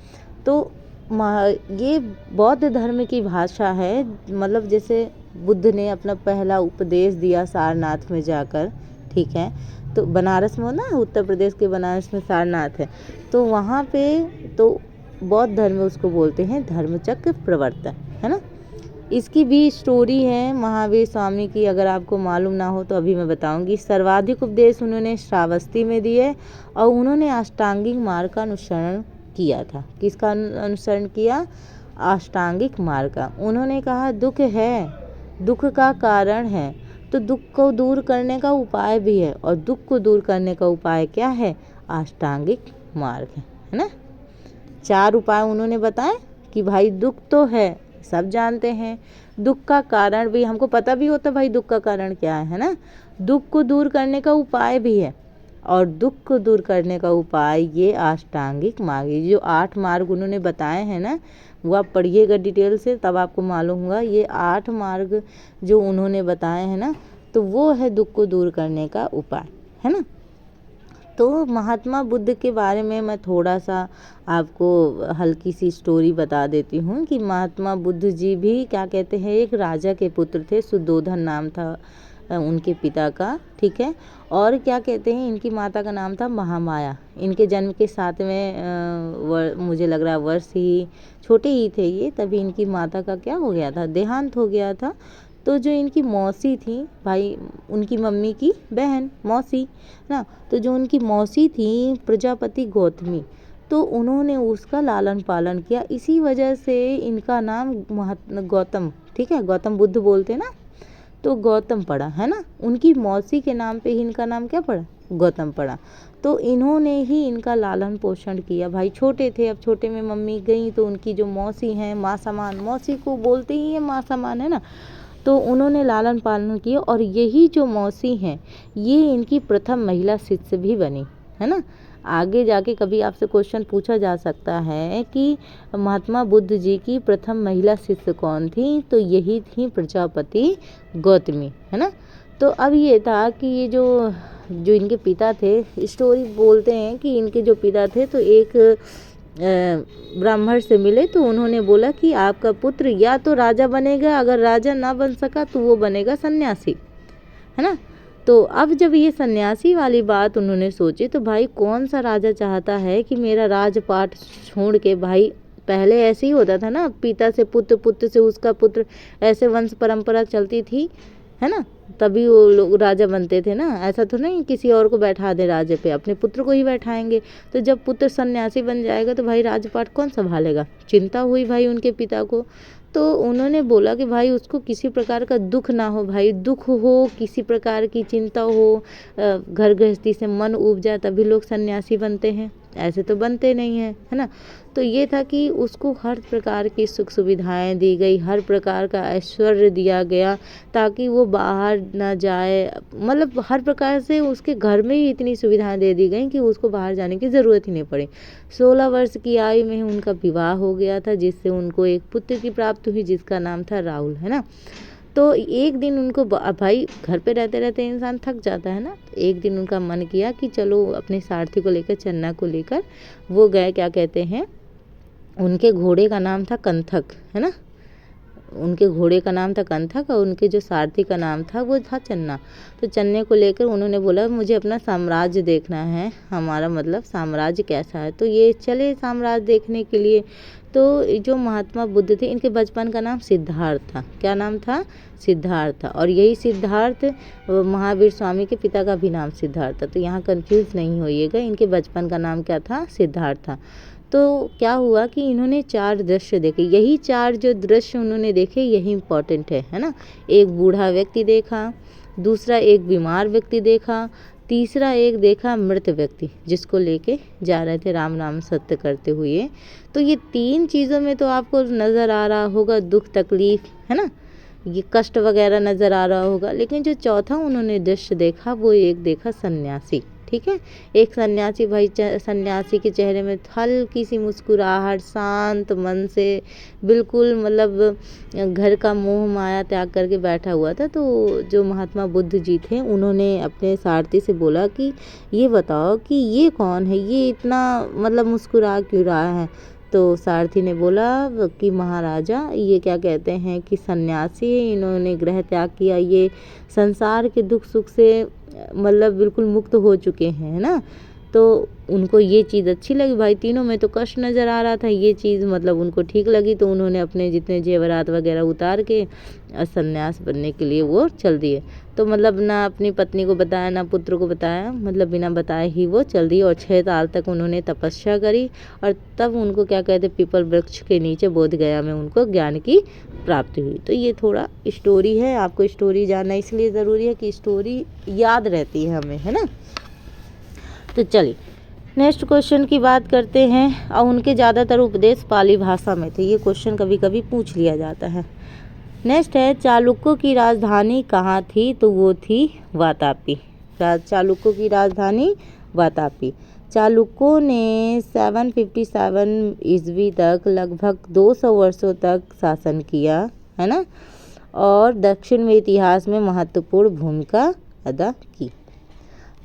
तो ये बौद्ध धर्म की भाषा है। मतलब जैसे बुद्ध ने अपना पहला उपदेश दिया सारनाथ में जाकर। ठीक है, तो बनारस में ना, उत्तर प्रदेश के बनारस में सारनाथ है, तो वहाँ पे तो बौद्ध धर्म में उसको बोलते हैं धर्मचक्र प्रवर्तन, है ना। इसकी भी स्टोरी है महावीर स्वामी की, अगर आपको मालूम ना हो तो अभी मैं बताऊंगी। सर्वाधिक उपदेश उन्होंने श्रावस्ती में दिए और उन्होंने अष्टांगिक मार्ग का अनुसरण किया था। किसका अनुसरण किया, अष्टांगिक मार्ग का। उन्होंने कहा दुख है, दुख का कारण है, तो दुख को दूर करने का उपाय भी है, और दुख को दूर करने का उपाय क्या है, अष्टांगिक मार्ग है ना। 4 उपाय उन्होंने बताए कि भाई दुख तो है, सब जानते हैं, दुख का कारण भी हमको पता भी होता भाई दुख का कारण क्या है ना। दुख को दूर करने का उपाय भी है, और दुख को दूर करने का उपाय ये अष्टांगिक मार्ग, ये जो 8 मार्ग उन्होंने बताए हैं ना, वो आप पढ़िएगा डिटेल से, तब आपको मालूम होगा। ये 8 मार्ग जो उन्होंने बताए हैं ना, तो वो है दुख को दूर करने का उपाय, है ना। तो महात्मा बुद्ध के बारे में मैं थोड़ा सा आपको हल्की सी स्टोरी बता देती हूँ कि महात्मा बुद्ध जी भी क्या कहते हैं, एक राजा के पुत्र थे, सुद्धोधन नाम था उनके पिता का। ठीक है, और क्या कहते हैं, इनकी माता का नाम था महामाया। इनके जन्म के 7वें मुझे लग रहा है वर्ष ही, छोटे ही थे ये, तभी इनकी माता का क्या हो गया था, देहांत हो गया था। तो जो इनकी मौसी थी, भाई उनकी मम्मी की बहन मौसी ना, तो जो उनकी मौसी थी प्रजापति गौतमी, तो उन्होंने उसका लालन पालन किया। इसी वजह से इनका नाम गौतम, ठीक है, गौतम बुद्ध बोलते ना, तो गौतम पड़ा, है ना। उनकी मौसी के नाम पे ही इनका नाम क्या पड़ा, गौतम पड़ा। तो इन्होंने ही इनका लालन पोषण किया। भाई छोटे थे, अब छोटे में मम्मी गई तो उनकी जो मौसी हैं, माँ समान, मौसी को बोलते ही है माँ समान, है ना। तो उन्होंने लालन पालन किया, और यही जो मौसी हैं ये इनकी प्रथम महिला शिष्य भी बनी, है ना। आगे जाके कभी आपसे क्वेश्चन पूछा जा सकता है कि महात्मा बुद्ध जी की प्रथम महिला शिष्य कौन थी, तो यही थी प्रजापति गौतमी, है ना। तो अब ये था कि ये जो इनके पिता थे, स्टोरी बोलते हैं कि इनके जो पिता थे तो एक ब्राह्मण से मिले, तो उन्होंने बोला कि आपका पुत्र या तो राजा बनेगा, अगर राजा ना बन सका तो वो बनेगा सन्यासी, है ना। तो अब जब ये सन्यासी वाली बात उन्होंने सोची, तो भाई कौन सा राजा चाहता है कि मेरा राजपाट छोड़ के, भाई पहले ऐसे ही होता था ना, पिता से पुत्र, पुत्र से उसका पुत्र, ऐसे वंश परंपरा चलती थी, है ना। तभी वो लोग राजा बनते थे ना, ऐसा तो नहीं किसी और को बैठा दे राजे पे, अपने पुत्र को ही बैठाएंगे। तो जब पुत्र सन्यासी बन जाएगा तो भाई राजपाट कौन संभालेगा, चिंता हुई भाई उनके पिता को। तो उन्होंने बोला कि भाई उसको किसी प्रकार का दुख ना हो, भाई दुख हो, किसी प्रकार की चिंता हो, घर गृहस्थी से मन उब जाए, तभी लोग सन्यासी बनते हैं, ऐसे तो बनते नहीं हैं, है ना। तो ये था कि उसको हर प्रकार की सुख सुविधाएं दी गई, हर प्रकार का ऐश्वर्य दिया गया, ताकि वो बाहर ना जाए, मतलब हर प्रकार से उसके घर में ही इतनी सुविधाएं दे दी गई कि उसको बाहर जाने की ज़रूरत ही नहीं पड़ी। 16 वर्ष की आयु में उनका विवाह हो गया था, जिससे उनको एक पुत्र की प्राप्ति हुई, जिसका नाम था राहुल, है ना। तो एक दिन उनको भाई घर पे रहते रहते इंसान थक जाता है ना, एक दिन उनका मन किया कि चलो अपने सारथी को लेकर, चन्ना को लेकर वो गए, क्या कहते हैं, उनके घोड़े का नाम था कंथक, है ना। उनके घोड़े का नाम था कंथक और उनके जो सारथी का नाम था वो था चन्ना। तो चन्ने को लेकर उन्होंने बोला मुझे अपना साम्राज्य देखना है, हमारा मतलब साम्राज्य कैसा है। तो ये चले साम्राज्य देखने के लिए। तो जो महात्मा बुद्ध थे, इनके बचपन का नाम सिद्धार्थ था। क्या नाम था? सिद्धार्थ था। और यही सिद्धार्थ महावीर स्वामी के पिता का भी नाम सिद्धार्थ था। तो यहाँ कंफ्यूज नहीं होइएगा, इनके बचपन का नाम क्या था? सिद्धार्थ था। तो क्या हुआ कि इन्होंने 4 दृश्य देखे। यही 4 जो दृश्य उन्होंने देखे यही इम्पोर्टेंट है ना। एक बूढ़ा व्यक्ति देखा, दूसरा एक बीमार व्यक्ति देखा, तीसरा एक देखा मृत व्यक्ति जिसको लेके जा रहे थे राम नाम सत्य करते हुए। तो ये 3 चीज़ों में तो आपको नज़र आ रहा होगा दुख तकलीफ, है ना, ये कष्ट वगैरह नज़र आ रहा होगा। लेकिन जो चौथा उन्होंने दृश्य देखा वो एक देखा सन्यासी, ठीक है। एक सन्यासी, भाई सन्यासी के चेहरे में हल्की सी मुस्कुराहट, शांत मन से बिल्कुल, मतलब घर का मोह माया त्याग करके बैठा हुआ था। तो जो महात्मा बुद्ध जी थे उन्होंने अपने सारथी से बोला कि ये बताओ कि ये कौन है, ये इतना मतलब मुस्कुरा क्यों रहा है। तो सारथी ने बोला कि महाराजा ये क्या कहते हैं कि सन्यासी, इन्होंने गृह त्याग किया, ये संसार के दुख सुख से मतलब बिल्कुल मुक्त हो चुके हैं, है ना। तो उनको ये चीज़ अच्छी लगी, भाई तीनों में तो कष्ट नज़र आ रहा था, ये चीज़ मतलब उनको ठीक लगी। तो उन्होंने अपने जितने जेवरात वगैरह उतार के सन्यास बनने के लिए वो चल दिए। तो मतलब ना अपनी पत्नी को बताया ना पुत्र को बताया, मतलब बिना बताए ही वो चल दिए। और 6 साल तक उन्होंने तपस्या करी और तब उनको क्या कहते पीपल वृक्ष के नीचे बोध गया में उनको ज्ञान की प्राप्ति हुई। तो ये थोड़ा स्टोरी है, आपको स्टोरी जानना इसलिए ज़रूरी है कि स्टोरी याद रहती है हमें, है ना। तो चलिए नेक्स्ट क्वेश्चन की बात करते हैं। और उनके ज़्यादातर उपदेश पाली भाषा में थे, ये क्वेश्चन कभी कभी पूछ लिया जाता है। नेक्स्ट है चालुक्यों की राजधानी कहाँ थी, तो वो थी वातापी। चालुक्यों की राजधानी वातापी। चालुक्यों ने 757 ईस्वी तक लगभग 200 वर्षों तक शासन किया, है ना, और दक्षिण में इतिहास में महत्वपूर्ण भूमिका अदा की।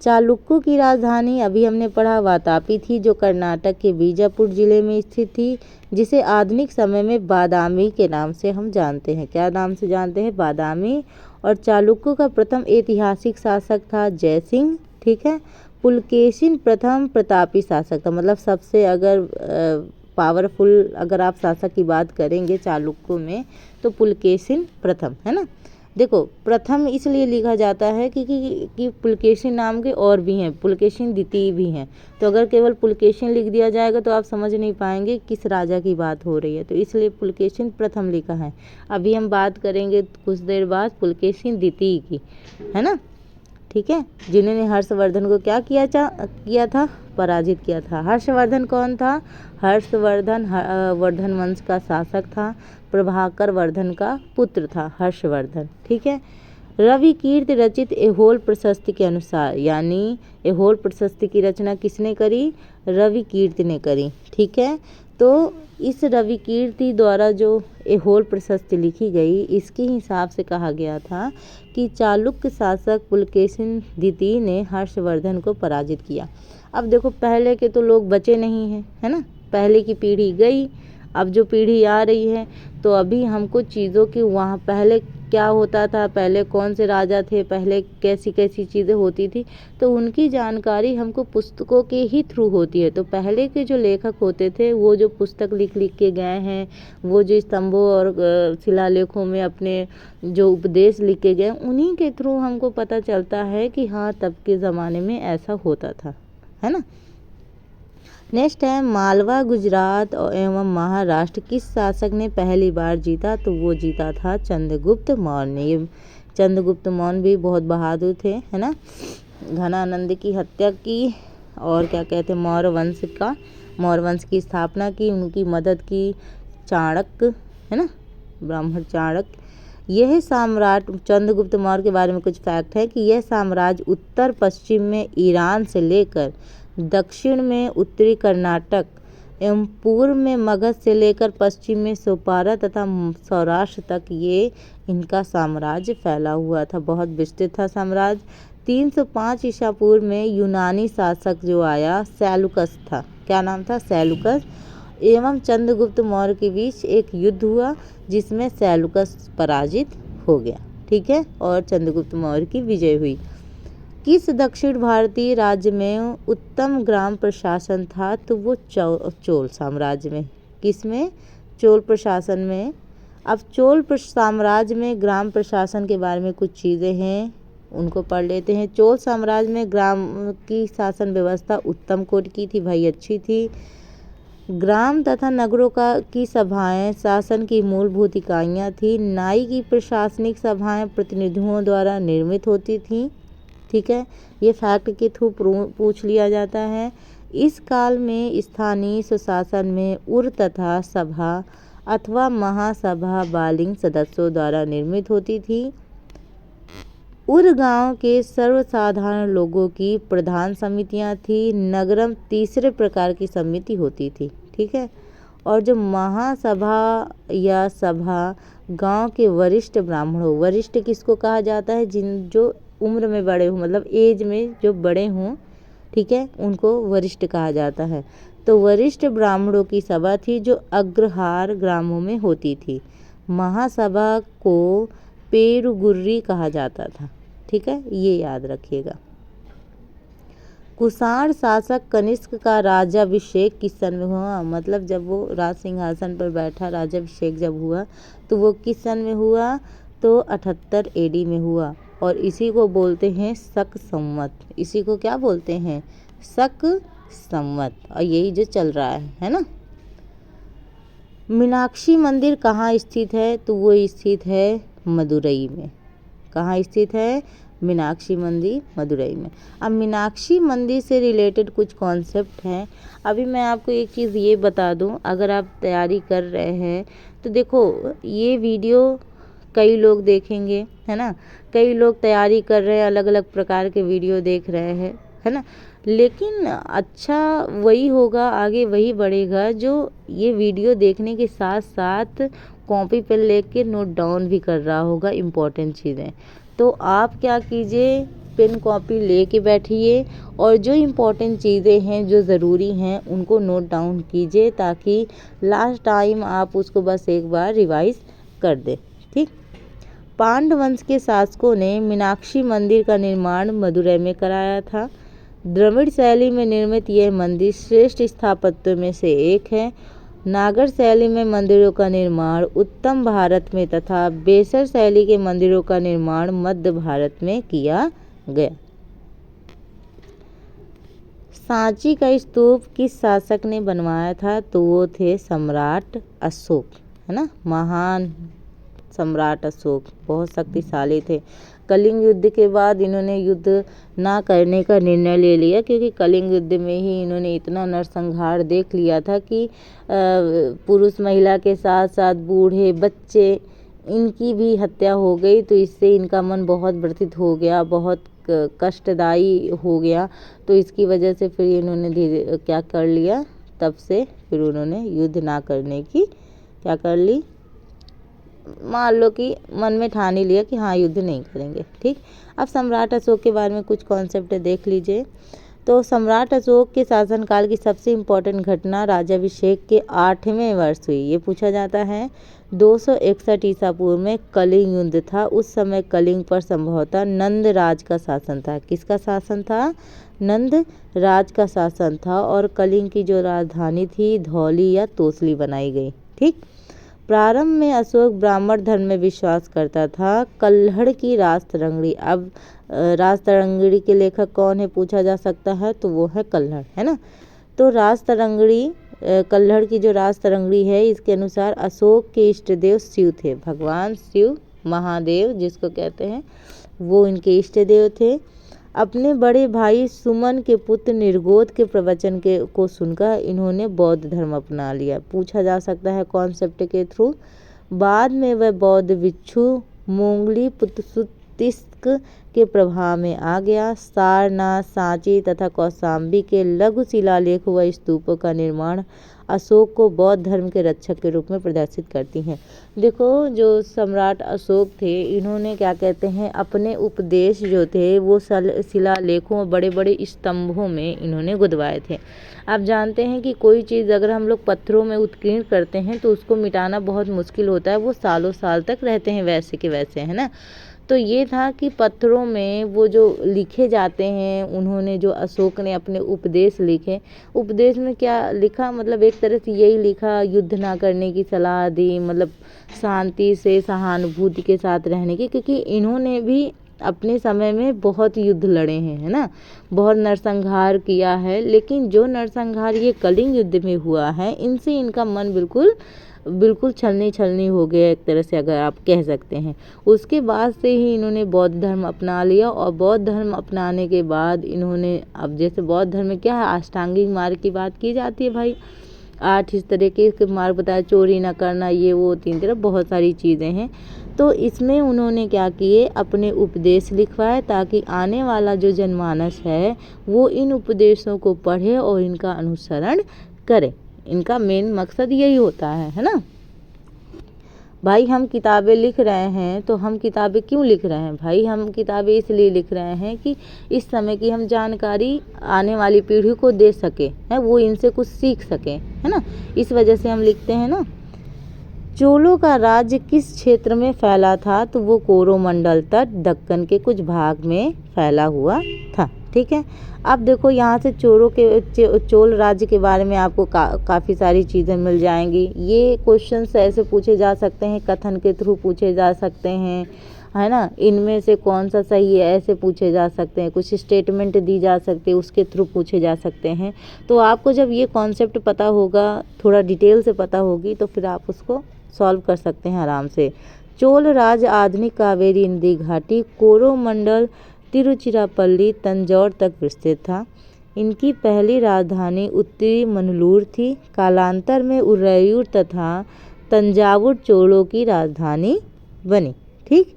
चालुक्यों की राजधानी अभी हमने पढ़ा वातापी थी, जो कर्नाटक के बीजापुर जिले में स्थित थी, जिसे आधुनिक समय में बादामी के नाम से हम जानते हैं। क्या नाम से जानते हैं? बादामी। और चालुक्यों का प्रथम ऐतिहासिक शासक था जयसिंह, ठीक है। पुलकेशिन प्रथम प्रतापी शासक था, मतलब सबसे अगर पावरफुल अगर आप शासक की बात करेंगे चालुक्यों में तो पुलकेशिन प्रथम, है ना। देखो प्रथम इसलिए लिखा जाता है कि पुलकेशिन नाम के और भी हैं, पुलकेशिन द्वितीय भी हैं। तो अगर केवल पुलकेशिन लिख दिया जाएगा तो आप समझ नहीं पाएंगे किस राजा की बात हो रही है, तो इसलिए पुलकेशिन प्रथम लिखा है। अभी हम बात करेंगे कुछ देर बाद पुलकेशिन द्वितीय की, है ना, ठीक है, जिन्होंने हर्षवर्धन को क्या किया था? पराजित किया था। हर्षवर्धन कौन था? हर्षवर्धन वर्धन वंश का शासक था, प्रभाकर वर्धन का पुत्र था हर्षवर्धन, ठीक है। रविकीर्ति रचित ऐहोल प्रशस्ति के अनुसार, यानी ऐहोल प्रशस्ति की रचना किसने करी? रविकीर्ति ने करी। ठीक है, तो इस रविकीर्ति द्वारा जो ऐहोल प्रशस्ति लिखी गई, इसके हिसाब से कहा गया था कि चालुक्य शासक पुलकेशिन द्वितीय ने हर्षवर्धन को पराजित किया। अब देखो, पहले के तो लोग बचे नहीं हैं, है ना, पहले की पीढ़ी गई, अब जो पीढ़ी आ रही है, तो अभी हमको चीज़ों की, वहाँ पहले क्या होता था, पहले कौन से राजा थे, पहले कैसी कैसी चीज़ें होती थी, तो उनकी जानकारी हमको पुस्तकों के ही थ्रू होती है। तो पहले के जो लेखक होते थे, वो जो पुस्तक लिख लिख के गए हैं, वो जो स्तंभों और शिलालेखों में अपने जो उपदेश लिख के गए, उन्हीं के थ्रू हमको पता चलता है कि हाँ, तब के ज़माने में ऐसा होता था, है ना। नेक्स्ट है, मालवा, गुजरात एवं महाराष्ट्र किस शासक ने पहली बार जीता? तो वो जीता था चंद्रगुप्त मौर्य। ये चंद्रगुप्त मौर्य भी बहुत बहादुर थे, है ना। घनानंद की हत्या की और क्या कहते हैं, मौर्य वंश की स्थापना की, उनकी मदद की चाणक्य, है ना, ब्राह्मण चाणक्य। यह साम्राट, चंद्रगुप्त मौर्य के बारे में कुछ फैक्ट है कि यह साम्राज्य उत्तर पश्चिम में ईरान से लेकर दक्षिण में उत्तरी कर्नाटक एवं पूर्व में मगध से लेकर पश्चिम में सोपारा तथा सौराष्ट्र तक ये इनका साम्राज्य फैला हुआ था। बहुत विस्तृत था साम्राज्य। 305 ईसा पूर्व में यूनानी शासक जो आया, सेलुकस था। क्या नाम था? सेलुकस। एवं चंद्रगुप्त मौर्य के बीच एक युद्ध हुआ जिसमें सेलुकस पराजित हो गया। ठीक है, और चंद्रगुप्त मौर्य की विजय हुई। किस दक्षिण भारतीय राज्य में उत्तम ग्राम प्रशासन था? तो वो चोल साम्राज्य में। किस में? चोल प्रशासन में। अब चोल साम्राज्य में ग्राम प्रशासन के बारे में कुछ चीज़ें हैं, उनको पढ़ लेते हैं। चोल साम्राज्य में ग्राम की शासन व्यवस्था उत्तम कोटि की थी भाई, अच्छी थी। ग्राम तथा नगरों की सभाएं शासन की मूलभूत इकाइयाँ थी। नाई की प्रशासनिक सभाएं प्रतिनिधियों द्वारा निर्मित होती थीं। ठीक है, ये फैक्ट के थ्रू पूछ लिया जाता है। इस काल में स्थानीय स्वशासन में उर तथा सभा अथवा महासभा बालिंग सदस्यों द्वारा निर्मित होती थी। उर गांव के सर्वसाधारण लोगों की प्रधान समितियां थी। नगरम तीसरे प्रकार की समिति होती थी। ठीक है, और जो महासभा या सभा गांव के वरिष्ठ ब्राह्मणों, वरिष्ठ किसको कहा जाता है? जो उम्र में बड़े हों, मतलब एज में जो बड़े हों, ठीक है, उनको वरिष्ठ कहा जाता है। तो वरिष्ठ ब्राह्मणों की सभा थी जो अग्रहार ग्रामों में होती थी। महासभा को पेरुगुर्री कहा जाता था। ठीक है, ये याद रखिएगा। कुषाण शासक कनिष्क का राज्याभिषेक किस सन में हुआ? मतलब जब वो राज सिंहासन पर बैठा, राज्याभिषेक जब हुआ तो वो किस सन में हुआ? तो 78 AD में हुआ, और इसी को बोलते हैं शक संवत। इसी को क्या बोलते हैं? शक संवत। और यही जो चल रहा है ना। मीनाक्षी मंदिर कहाँ स्थित है? तो वो स्थित है मदुरई में। कहाँ स्थित है? मीनाक्षी मंदिर मदुरई में। अब मीनाक्षी मंदिर से रिलेटेड कुछ कॉन्सेप्ट हैं। अभी मैं आपको एक चीज़ ये बता दूं, अगर आप तैयारी कर रहे हैं तो देखो, ये वीडियो कई लोग देखेंगे, है ना, कई लोग तैयारी कर रहे हैं, अलग अलग प्रकार के वीडियो देख रहे हैं, है ना, लेकिन अच्छा वही होगा, आगे वही बढ़ेगा जो ये वीडियो देखने के साथ साथ कॉपी पे लेके नोट डाउन भी कर रहा होगा इम्पोर्टेंट चीज़ें। तो आप क्या कीजिए, पेन कॉपी लेके बैठिए और जो इम्पोर्टेंट चीज़ें हैं, जो ज़रूरी हैं, उनको नोट डाउन कीजिए ताकि लास्ट टाइम आप उसको बस एक बार रिवाइज कर दें। ठीक। पांडव वंश के शासकों ने मीनाक्षी मंदिर का निर्माण मदुरै में कराया था। द्रविड़ शैली में निर्मित यह मंदिर श्रेष्ठ स्थापत्यों में से एक है। नागर शैली में मंदिरों का निर्माण उत्तर भारत में तथा बेसर शैली के मंदिरों का निर्माण मध्य भारत में किया गया। सांची का स्तूप किस शासक ने बनवाया था? तो वो थे सम्राट अशोक, है ना, महान सम्राट अशोक, बहुत शक्तिशाली थे। कलिंग युद्ध के बाद इन्होंने युद्ध ना करने का निर्णय ले लिया, क्योंकि कलिंग युद्ध में ही इन्होंने इतना नरसंहार देख लिया था कि पुरुष महिला के साथ साथ बूढ़े बच्चे इनकी भी हत्या हो गई, तो इससे इनका मन बहुत व्यथित हो गया, बहुत कष्टदायी हो गया। तो इसकी वजह से फिर इन्होंने धीरे क्या कर लिया, तब से फिर उन्होंने युद्ध ना करने की क्या कर ली, मान लो कि मन में ठान ही लिया कि हाँ युद्ध नहीं करेंगे। ठीक, अब सम्राट अशोक के बारे में कुछ कॉन्सेप्ट देख लीजिए। तो सम्राट अशोक के शासनकाल की सबसे इम्पोर्टेंट घटना राज्याभिषेक के 8वें वर्ष हुई। ये पूछा जाता है 261 ईसा पूर्व में कलिंग युद्ध था। उस समय कलिंग पर संभवतः नंद राज का शासन था। किसका शासन था? नंद राज का शासन था। और कलिंग की जो राजधानी थी धौली या तोसली बनाई गई। ठीक, प्रारंभ में अशोक ब्राह्मण धर्म में विश्वास करता था। कल्हड़ की राजतरंगिणी, अब राजतरंगिणी के लेखक कौन है पूछा जा सकता है, तो वो है कल्हड़, है ना। तो राजतरंगिणी, कल्हड़ की जो राजतरंगिणी है, इसके अनुसार अशोक के इष्ट देव शिव थे। भगवान शिव, महादेव जिसको कहते हैं, वो इनके इष्ट देव थे। अपने बड़े भाई सुमन के पुत्र निर्गोध के प्रवचन को सुनकर इन्होंने बौद्ध धर्म अपना लिया। पूछा जा सकता है कॉन्सेप्ट के थ्रू। बाद में वह बौद्ध भिक्षु मोंगली पुत्सुतिस्क के प्रभाव में आ गया। सारनाथ, सांची तथा कौशाम्बी के लघु शिलालेख व स्तूपों का निर्माण अशोक को बौद्ध धर्म के रक्षक के रूप में प्रदर्शित करती हैं। देखो, जो सम्राट अशोक थे, इन्होंने क्या कहते हैं, अपने उपदेश जो थे वो शिलालेखों, बड़े बड़े स्तंभों में इन्होंने गुदवाए थे। आप जानते हैं कि कोई चीज़ अगर हम लोग पत्थरों में उत्कीर्ण करते हैं तो उसको मिटाना बहुत मुश्किल होता है, वो सालों साल तक रहते हैं वैसे के वैसे, है ना। तो ये था कि पत्थरों में वो जो लिखे जाते हैं, उन्होंने जो अशोक ने अपने उपदेश लिखे, उपदेश में क्या लिखा, मतलब एक तरह से यही लिखा, युद्ध ना करने की सलाह दी, मतलब शांति से सहानुभूति के साथ रहने की, क्योंकि इन्होंने भी अपने समय में बहुत युद्ध लड़े हैं, है ना, बहुत नरसंहार किया है। लेकिन जो नरसंहार ये कलिंग युद्ध में हुआ है, इनसे इनका मन बिल्कुल छलनी हो गया, एक तरह से अगर आप कह सकते हैं। उसके बाद से ही इन्होंने बौद्ध धर्म अपना लिया। और बौद्ध धर्म अपनाने के बाद इन्होंने, अब जैसे बौद्ध धर्म में क्या है, अष्टांगिक मार्ग की बात की जाती है भाई, 8 इस तरीके के मार्ग बताया, चोरी ना करना, ये वो 3 तरफ बहुत सारी चीज़ें हैं। तो इसमें उन्होंने क्या किए, अपने उपदेश लिखवाए, ताकि आने वाला जो जनमानस है वो इन उपदेशों को पढ़े और इनका अनुसरण करे। इनका मेन मकसद यही होता है ना। भाई हम किताबें लिख रहे हैं, तो हम किताबें क्यों लिख रहे हैं भाई? हम किताबें इसलिए लिख रहे हैं कि इस समय की हम जानकारी आने वाली पीढ़ी को दे सके, है, वो इनसे कुछ सीख सके, है ना, इस वजह से हम लिखते हैं ना। चोलों का राज्य किस क्षेत्र में फैला था? तो वो कोरोमंडल तट, दक्कन के कुछ भाग में फैला हुआ था। ठीक है, अब देखो यहाँ से चोल राज्य के बारे में आपको काफ़ी सारी चीज़ें मिल जाएंगी। ये क्वेश्चंस ऐसे पूछे जा सकते हैं, कथन के थ्रू पूछे जा सकते हैं, है ना, इनमें से कौन सा सही है ऐसे पूछे जा सकते हैं, कुछ स्टेटमेंट दी जा सकती है उसके थ्रू पूछे जा सकते हैं। तो आपको जब ये कॉन्सेप्ट पता होगा, थोड़ा डिटेल से पता होगी, तो फिर आप उसको सॉल्व कर सकते हैं आराम से। चोल राज आधुनिक कावेरी नदी घाटी, कोरोमंडल, तिरुचिरापल्ली, तंजौर तक विस्तृत था। इनकी पहली राजधानी उत्तरी मनलूर थी। कालांतर में उरैयूर तथा तंजावुर चोलों की राजधानी बनी। ठीक,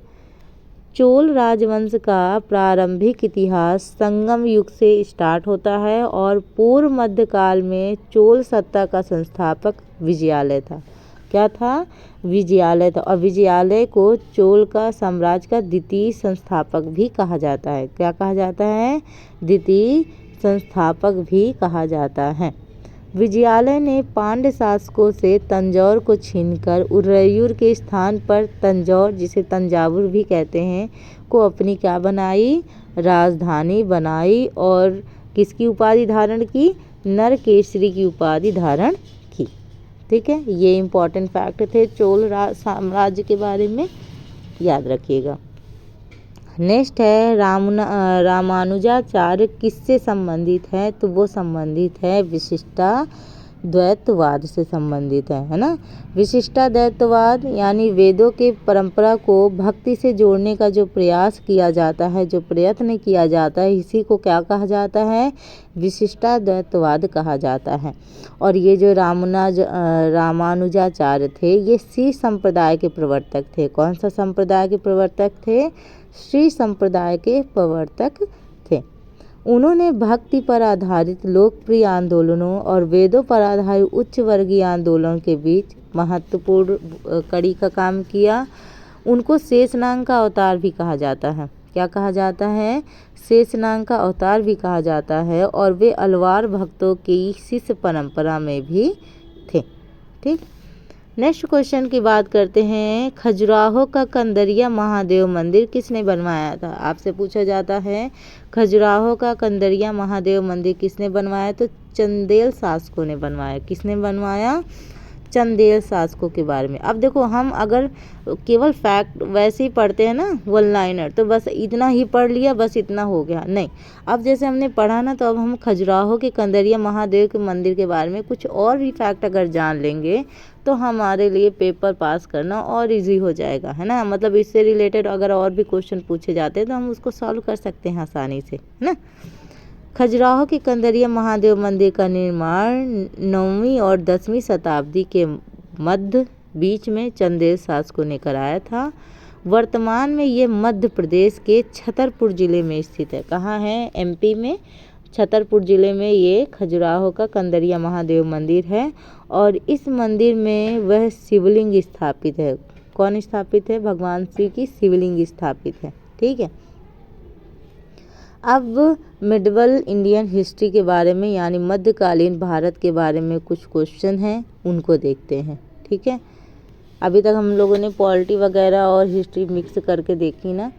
चोल राजवंश का प्रारंभिक इतिहास संगम युग से स्टार्ट होता है और पूर्व मध्यकाल में चोल सत्ता का संस्थापक विजयालय था। क्या था? विजयालय था। और विजयालय को चोल का साम्राज्य का द्वितीय संस्थापक भी कहा जाता है। क्या कहा जाता है? द्वितीय संस्थापक भी कहा जाता है। विजयालय ने पांड्य शासकों से तंजौर को छीनकर उरैयूर के स्थान पर तंजौर, जिसे तंजावुर भी कहते हैं, को अपनी क्या बनाई? राजधानी बनाई। और किसकी उपाधि धारण की? नरकेसरी की उपाधि धारण की। ठीक है, ये इम्पोर्टेंट फैक्ट थे चोल साम्राज्य के बारे में, याद रखिएगा। नेक्स्ट है रामानुजाचार्य किससे संबंधित है? तो वो संबंधित है विशिष्टाचार्य द्वैतवाद से संबंधित है ना। विशिष्टाद्वैतवाद यानी वेदों के परंपरा को भक्ति से जोड़ने का जो प्रयास किया जाता है, जो प्रयत्न किया जाता है, इसी को क्या कहा जाता है, विशिष्टाद्वैतवाद कहा जाता है। और ये जो रामानुजाचार्य थे ये श्री संप्रदाय के प्रवर्तक थे। कौन सा संप्रदाय के प्रवर्तक थे, श्री संप्रदाय के प्रवर्तक थे। उन्होंने भक्ति पर आधारित लोकप्रिय आंदोलनों और वेदों पर आधारित उच्च वर्गीय आंदोलनों के बीच महत्वपूर्ण कड़ी का काम किया। उनको शेषनाग का अवतार भी कहा जाता है। क्या कहा जाता है, शेषनाग का अवतार भी कहा जाता है। और वे अलवार भक्तों की शिष्य परंपरा में भी थे। ठीक, नेक्स्ट क्वेश्चन की बात करते हैं। खजुराहो का कंदरिया महादेव मंदिर किसने बनवाया था? आपसे पूछा जाता है खजुराहो का कंदरिया महादेव मंदिर किसने बनवाया, तो चंदेल शासकों ने बनवाया। किसने बनवाया, चंदेल शासकों के बारे में। अब देखो, हम अगर केवल फैक्ट वैसे ही पढ़ते हैं ना, वन लाइनर, तो बस इतना ही पढ़ लिया, बस इतना हो गया, नहीं। अब जैसे हमने पढ़ा ना, तो अब हम खजुराहो के कंदरिया महादेव के मंदिर के बारे में कुछ और भी फैक्ट अगर जान लेंगे तो हमारे लिए पेपर पास करना और इजी हो जाएगा, है ना। मतलब इससे रिलेटेड अगर और भी क्वेश्चन पूछे जाते हैं तो हम उसको सॉल्व कर सकते हैं आसानी से, है ना। खजुराहो के कंदरिया महादेव मंदिर का निर्माण 9वीं और 10वीं शताब्दी के मध्य बीच में चंदेल शासकों ने कराया था। वर्तमान में ये मध्य प्रदेश के छतरपुर जिले में स्थित है। कहाँ है, एमपी में छतरपुर जिले में ये खजुराहो का कंदरिया महादेव मंदिर है। और इस मंदिर में वह शिवलिंग स्थापित है। कौन स्थापित है, भगवान श्री की शिवलिंग स्थापित है। ठीक है, अब मिडवल इंडियन हिस्ट्री के बारे में यानी मध्यकालीन भारत के बारे में कुछ क्वेश्चन हैं, उनको देखते हैं। ठीक है, अभी तक हम लोगों ने पॉलिटी वगैरह और हिस्ट्री मिक्स करके देखी ना।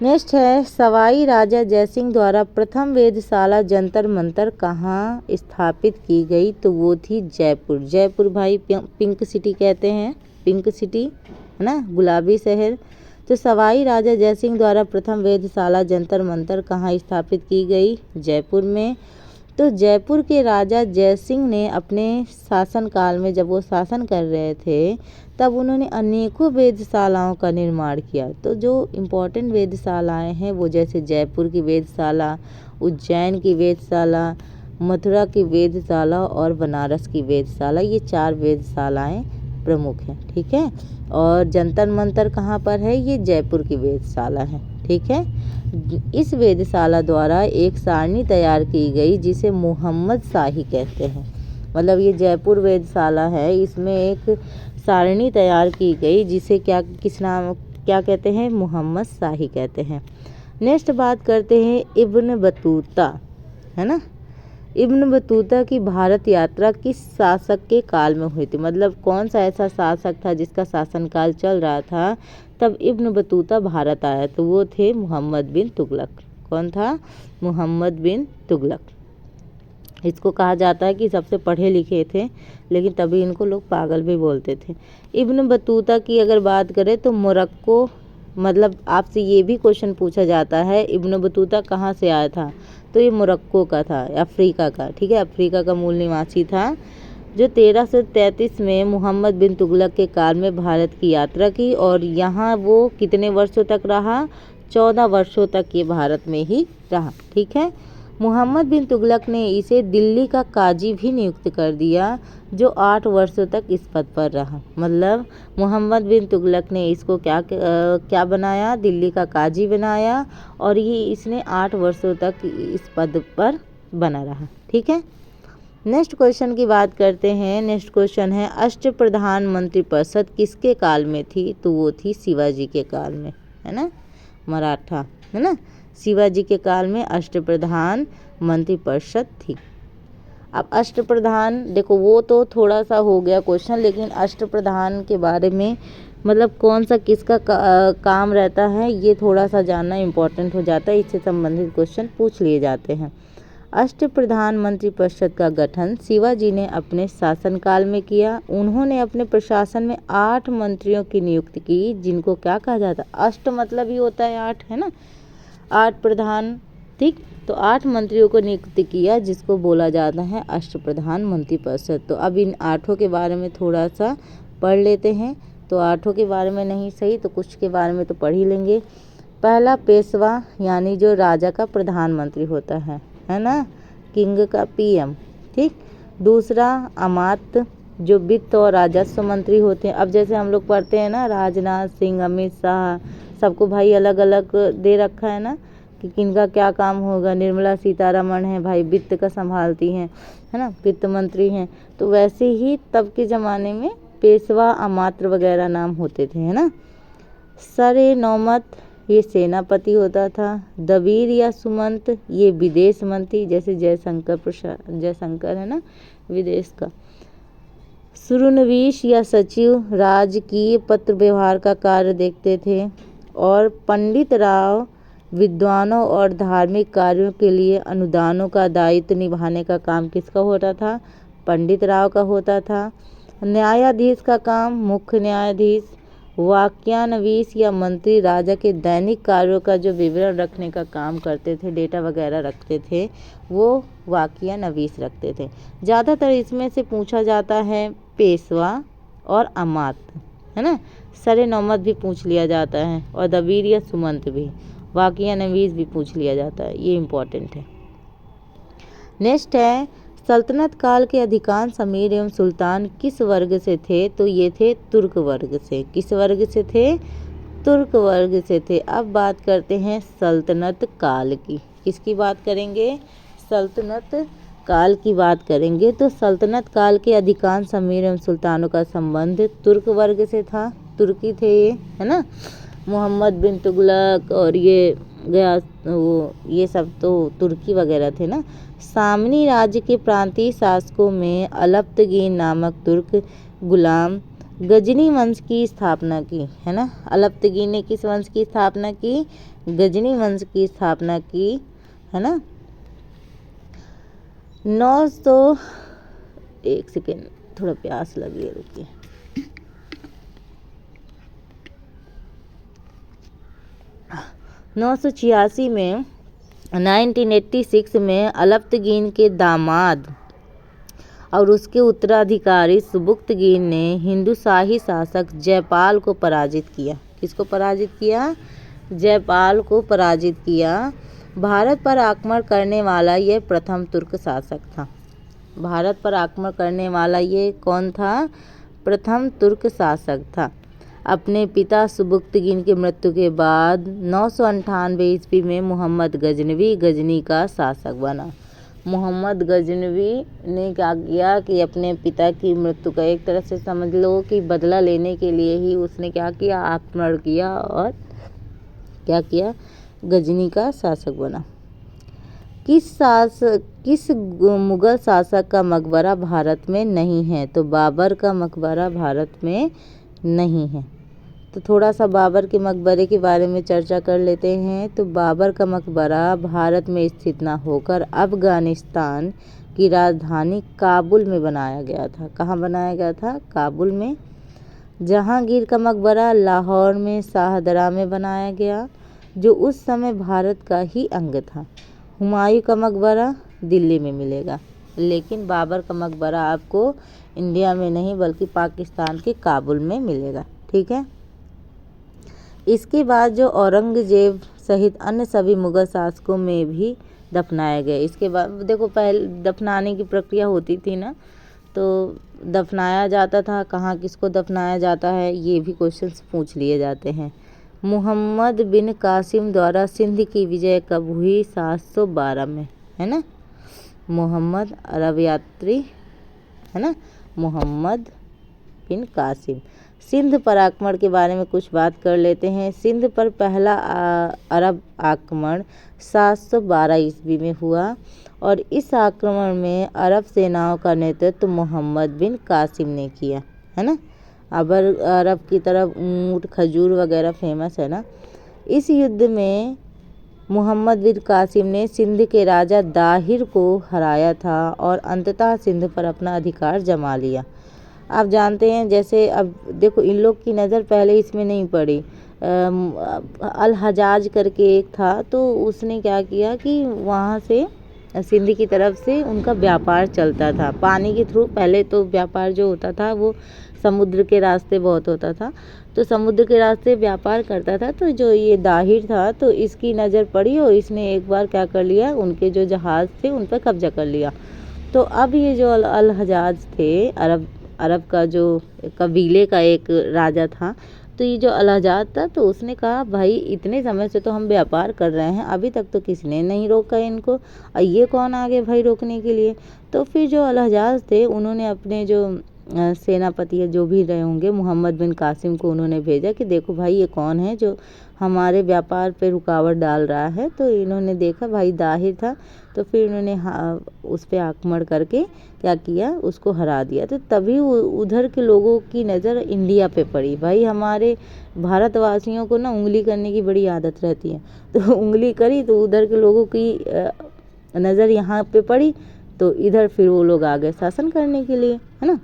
नेक्स्ट है, सवाई राजा जयसिंह द्वारा प्रथम वेधशाला जंतर मंतर कहाँ स्थापित की गई, तो वो थी जयपुर। जयपुर भाई पिंक सिटी कहते हैं, पिंक सिटी है ना, गुलाबी शहर। तो सवाई राजा जयसिंह द्वारा प्रथम वेधशाला जंतर मंतर कहाँ स्थापित की गई, जयपुर में। तो जयपुर के राजा जयसिंह ने अपने शासनकाल में, जब वो शासन कर रहे थे, तब उन्होंने अनेकों वेधशालाओं का निर्माण किया। तो जो इम्पोर्टेंट वेधशालाएं हैं वो जैसे जयपुर की वेधशाला, उज्जैन की वेधशाला, मथुरा की वेधशाला और बनारस की वेधशाला, ये 4 वेधशालाएं प्रमुख हैं। ठीक है, और जंतर मंतर कहाँ पर है, ये जयपुर की वेधशाला है। ठीक है, इस वेधशाला द्वारा एक सारणी तैयार की गई जिसे मोहम्मद शाही कहते हैं। मतलब ये जयपुर वेधशाला है, इसमें एक सारणी तैयार की गई जिसे क्या कहते हैं, मोहम्मद शाही कहते हैं। नेक्स्ट बात करते हैं इब्न बतूता, है ना। इब्न बतूता की भारत यात्रा किस शासक के काल में हुई थी, मतलब कौन सा ऐसा शासक था जिसका शासनकाल चल रहा था तब इब्न बतूता भारत आया, तो वो थे मोहम्मद बिन तुगलक। कौन था, मोहम्मद बिन तुगलक। इसको कहा जाता है कि सबसे पढ़े लिखे थे, लेकिन तभी इनको लोग पागल भी बोलते थे। इब्न बतूता की अगर बात करें तो मोरक्को, मतलब आपसे ये भी क्वेश्चन पूछा जाता है इब्न बतूता कहाँ से आया था, तो ये मोरक्को का था, अफ्रीका का। ठीक है, अफ्रीका का मूल निवासी था, जो 1333 में मोहम्मद बिन तुगलक के काल में भारत की यात्रा की और यहाँ वो कितने वर्षों तक रहा, 14 वर्षों तक ये भारत में ही रहा। ठीक है, मोहम्मद बिन तुगलक ने इसे दिल्ली का काजी भी नियुक्त कर दिया, जो 8 वर्षों तक इस पद पर रहा। मतलब मोहम्मद बिन तुगलक ने इसको क्या बनाया, दिल्ली का काजी बनाया, और ये इसने 8 वर्षों तक इस पद पर बना रहा। ठीक है, नेक्स्ट क्वेश्चन की बात करते हैं। नेक्स्ट क्वेश्चन है, अष्टप्रधान मंत्रिपरिषद किसके काल में थी, तो वो थी शिवाजी के काल में, है ना, मराठा, है ना। शिवाजी के काल में अष्टप्रधान मंत्रिपरिषद थी। अब अष्टप्रधान देखो, वो तो थोड़ा सा हो गया क्वेश्चन, लेकिन अष्टप्रधान के बारे में मतलब कौन सा किसका काम रहता है, ये थोड़ा सा जानना इम्पोर्टेंट हो जाता है, इससे संबंधित क्वेश्चन पूछ लिए जाते हैं। अष्टप्रधान मंत्रिपरिषद का गठन शिवाजी ने अपने शासनकाल में किया। उन्होंने अपने प्रशासन में 8 मंत्रियों की नियुक्ति की, जिनको क्या कहा जाता है, अष्ट मतलब ही होता है 8, है ना, 8 प्रधान। ठीक, तो 8 मंत्रियों को नियुक्त किया, जिसको बोला जाता है अष्टप्रधान मंत्रिपरिषद। तो अब इन 8 के बारे में थोड़ा सा पढ़ लेते हैं। तो 8 के बारे में नहीं सही तो कुछ के बारे में तो पढ़ ही लेंगे। पहला पेशवा, यानी जो राजा का प्रधानमंत्री होता है ना, किंग का पीएम, ठीक। दूसरा अमात्य, जो वित्त और राजस्व मंत्री होते हैं। अब जैसे हम लोग पढ़ते हैं ना, राजनाथ सिंह, अमित शाह, सबको भाई अलग अलग दे रखा है ना कि किनका क्या काम होगा। निर्मला सीतारमण है भाई, वित्त का संभालती हैं, है ना, वित्त मंत्री हैं। तो वैसे ही तब के ज़माने में पेशवा, अमात्य वगैरह नाम होते थे, है ना। सरे नौमत, ये सेनापति होता था। दबीर या सुमंत, ये विदेश मंत्री, जैसे जयशंकर है ना, विदेश का। सुरुनवीश या सचिव, राजकीय पत्र व्यवहार का कार्य देखते थे। और पंडित राव, विद्वानों और धार्मिक कार्यों के लिए अनुदानों का दायित्व निभाने का काम किसका होता था? पंडित राव का होता था। न्यायाधीश का काम मुख्य न्यायाधीश। वाक्यानवीश या मंत्री, राजा के दैनिक कार्यों का जो विवरण रखने का काम करते थे, डेटा वगैरह रखते थे, वो वाक्यानवीश रखते थे। ज़्यादातर इसमें से पूछा जाता है पेशवा और अमात्य, है ना। सरे नौमत भी पूछ लिया जाता है और दबीर या सुमंत भी। वाक्यानवीश भी पूछ लिया जाता है, ये इम्पोर्टेंट है। नेक्स्ट है, सल्तनत काल के अधिकांश अमीर एवं सुल्तान किस वर्ग से थे? तो ये थे तुर्क वर्ग से। किस वर्ग से थे? तुर्क वर्ग से थे। अब बात करते हैं सल्तनत काल की। किसकी बात करेंगे? सल्तनत काल की बात करेंगे। तो सल्तनत काल के अधिकांश अमीर एवं सुल्तानों का संबंध तुर्क वर्ग से था। तुर्की थे ये, है ना। मोहम्मद बिन तुगलक और ये सब तो तुर्की वगैरह थे ना। सामनी राज्य के प्रांतीय शासकों में अलप्तगीन नामक तुर्क गुलाम गजनी वंश की स्थापना की, है ना। अलप्तगीन ने किस वंश की स्थापना की? गजनी वंश की स्थापना की, है ना। 1 सेकेंड, थोड़ा प्यास लगी है, रुकिए। 986 में 1986 में अलप्तगीन के दामाद और उसके उत्तराधिकारी सुबुक्तगीन ने हिंदू शाही शासक जयपाल को पराजित किया। किसको पराजित किया? जयपाल को पराजित किया। भारत पर आक्रमण करने वाला ये प्रथम तुर्क शासक था। भारत पर आक्रमण करने वाला ये कौन था? प्रथम तुर्क शासक था। अपने पिता सुबुक्तगीन की मृत्यु के बाद 998 ईस्वी में मोहम्मद गजनवी गजनी का शासक बना। मोहम्मद गजनवी ने क्या किया कि अपने पिता की मृत्यु का एक तरह से समझ लो कि बदला लेने के लिए ही उसने क्या किया? आक्रमण किया और क्या किया? गजनी का शासक बना। किस मुगल शासक का मकबरा भारत में नहीं है? तो बाबर का मकबरा भारत में नहीं है। तो थोड़ा सा बाबर के मकबरे के बारे में चर्चा कर लेते हैं। तो बाबर का मकबरा भारत में स्थित न होकर अफगानिस्तान की राजधानी काबुल में बनाया गया था। कहाँ बनाया गया था? काबुल में। जहांगीर का मकबरा लाहौर में शाहदरा में बनाया गया, जो उस समय भारत का ही अंग था। हुमायूं का मकबरा दिल्ली में मिलेगा, लेकिन बाबर का मकबरा आपको इंडिया में नहीं बल्कि पाकिस्तान के काबुल में मिलेगा, ठीक है। इसके बाद जो औरंगजेब सहित अन्य सभी मुगल शासकों में भी दफनाए गए। इसके बाद देखो, पहले दफनाने की प्रक्रिया होती थी ना, तो दफनाया जाता था। कहाँ किसको दफनाया जाता है, ये भी क्वेश्चंस पूछ लिए जाते हैं। मोहम्मद बिन कासिम द्वारा सिंध की विजय कब हुई? 712 में, है ना। मोहम्मद अरब यात्री, है ना, मोहम्मद बिन कासिम। सिंध पर आक्रमण के बारे में कुछ बात कर लेते हैं। सिंध पर पहला अरब आक्रमण 712 ईस्वी में हुआ और इस आक्रमण में अरब सेनाओं का नेतृत्व मोहम्मद बिन कासिम ने किया, है ना। अरब की तरफ ऊँट, खजूर वगैरह फेमस है ना। इस युद्ध में मोहम्मद बिन कासिम ने सिंध के राजा दाहिर को हराया था और अंततः सिंध पर अपना अधिकार जमा लिया। आप जानते हैं, जैसे अब देखो, इन लोग की नज़र पहले इसमें नहीं पड़ी। अल हजाज करके एक था, तो उसने क्या किया कि वहाँ से सिंध की तरफ से उनका व्यापार चलता था पानी के थ्रू। पहले तो व्यापार जो होता था वो समुद्र के रास्ते बहुत होता था, तो समुद्र के रास्ते व्यापार करता था। तो जो ये दाहिर था तो इसकी नज़र पड़ी और इसने एक बार क्या कर लिया, उनके जो जहाज़ थे उन पर कब्जा कर लिया। तो अब ये जो अल हजाज थे, अरब का जो कबीले का एक राजा था, तो ये जो अल हजाज था तो उसने कहा भाई इतने समय से तो हम व्यापार कर रहे हैं, अभी तक तो किसी ने नहीं रोका इनको, और ये कौन आ गए भाई रोकने के लिए। तो फिर जो अल हजाज थे उन्होंने अपने जो सेनापति या जो भी रहे होंगे मोहम्मद बिन कासिम को उन्होंने भेजा कि देखो भाई ये कौन है जो हमारे व्यापार पे रुकावट डाल रहा है। तो इन्होंने देखा भाई दाहिर था, तो फिर इन्होंने उस पर आक्रमण करके क्या किया, उसको हरा दिया। तो तभी उधर के लोगों की नज़र इंडिया पे पड़ी। भाई हमारे भारतवासियों को ना उंगली करने की बड़ी आदत रहती है, तो उंगली करी तो उधर के लोगों की नज़र यहाँ पे पड़ी, तो इधर फिर वो लोग आ गए शासन करने के लिए, है ना।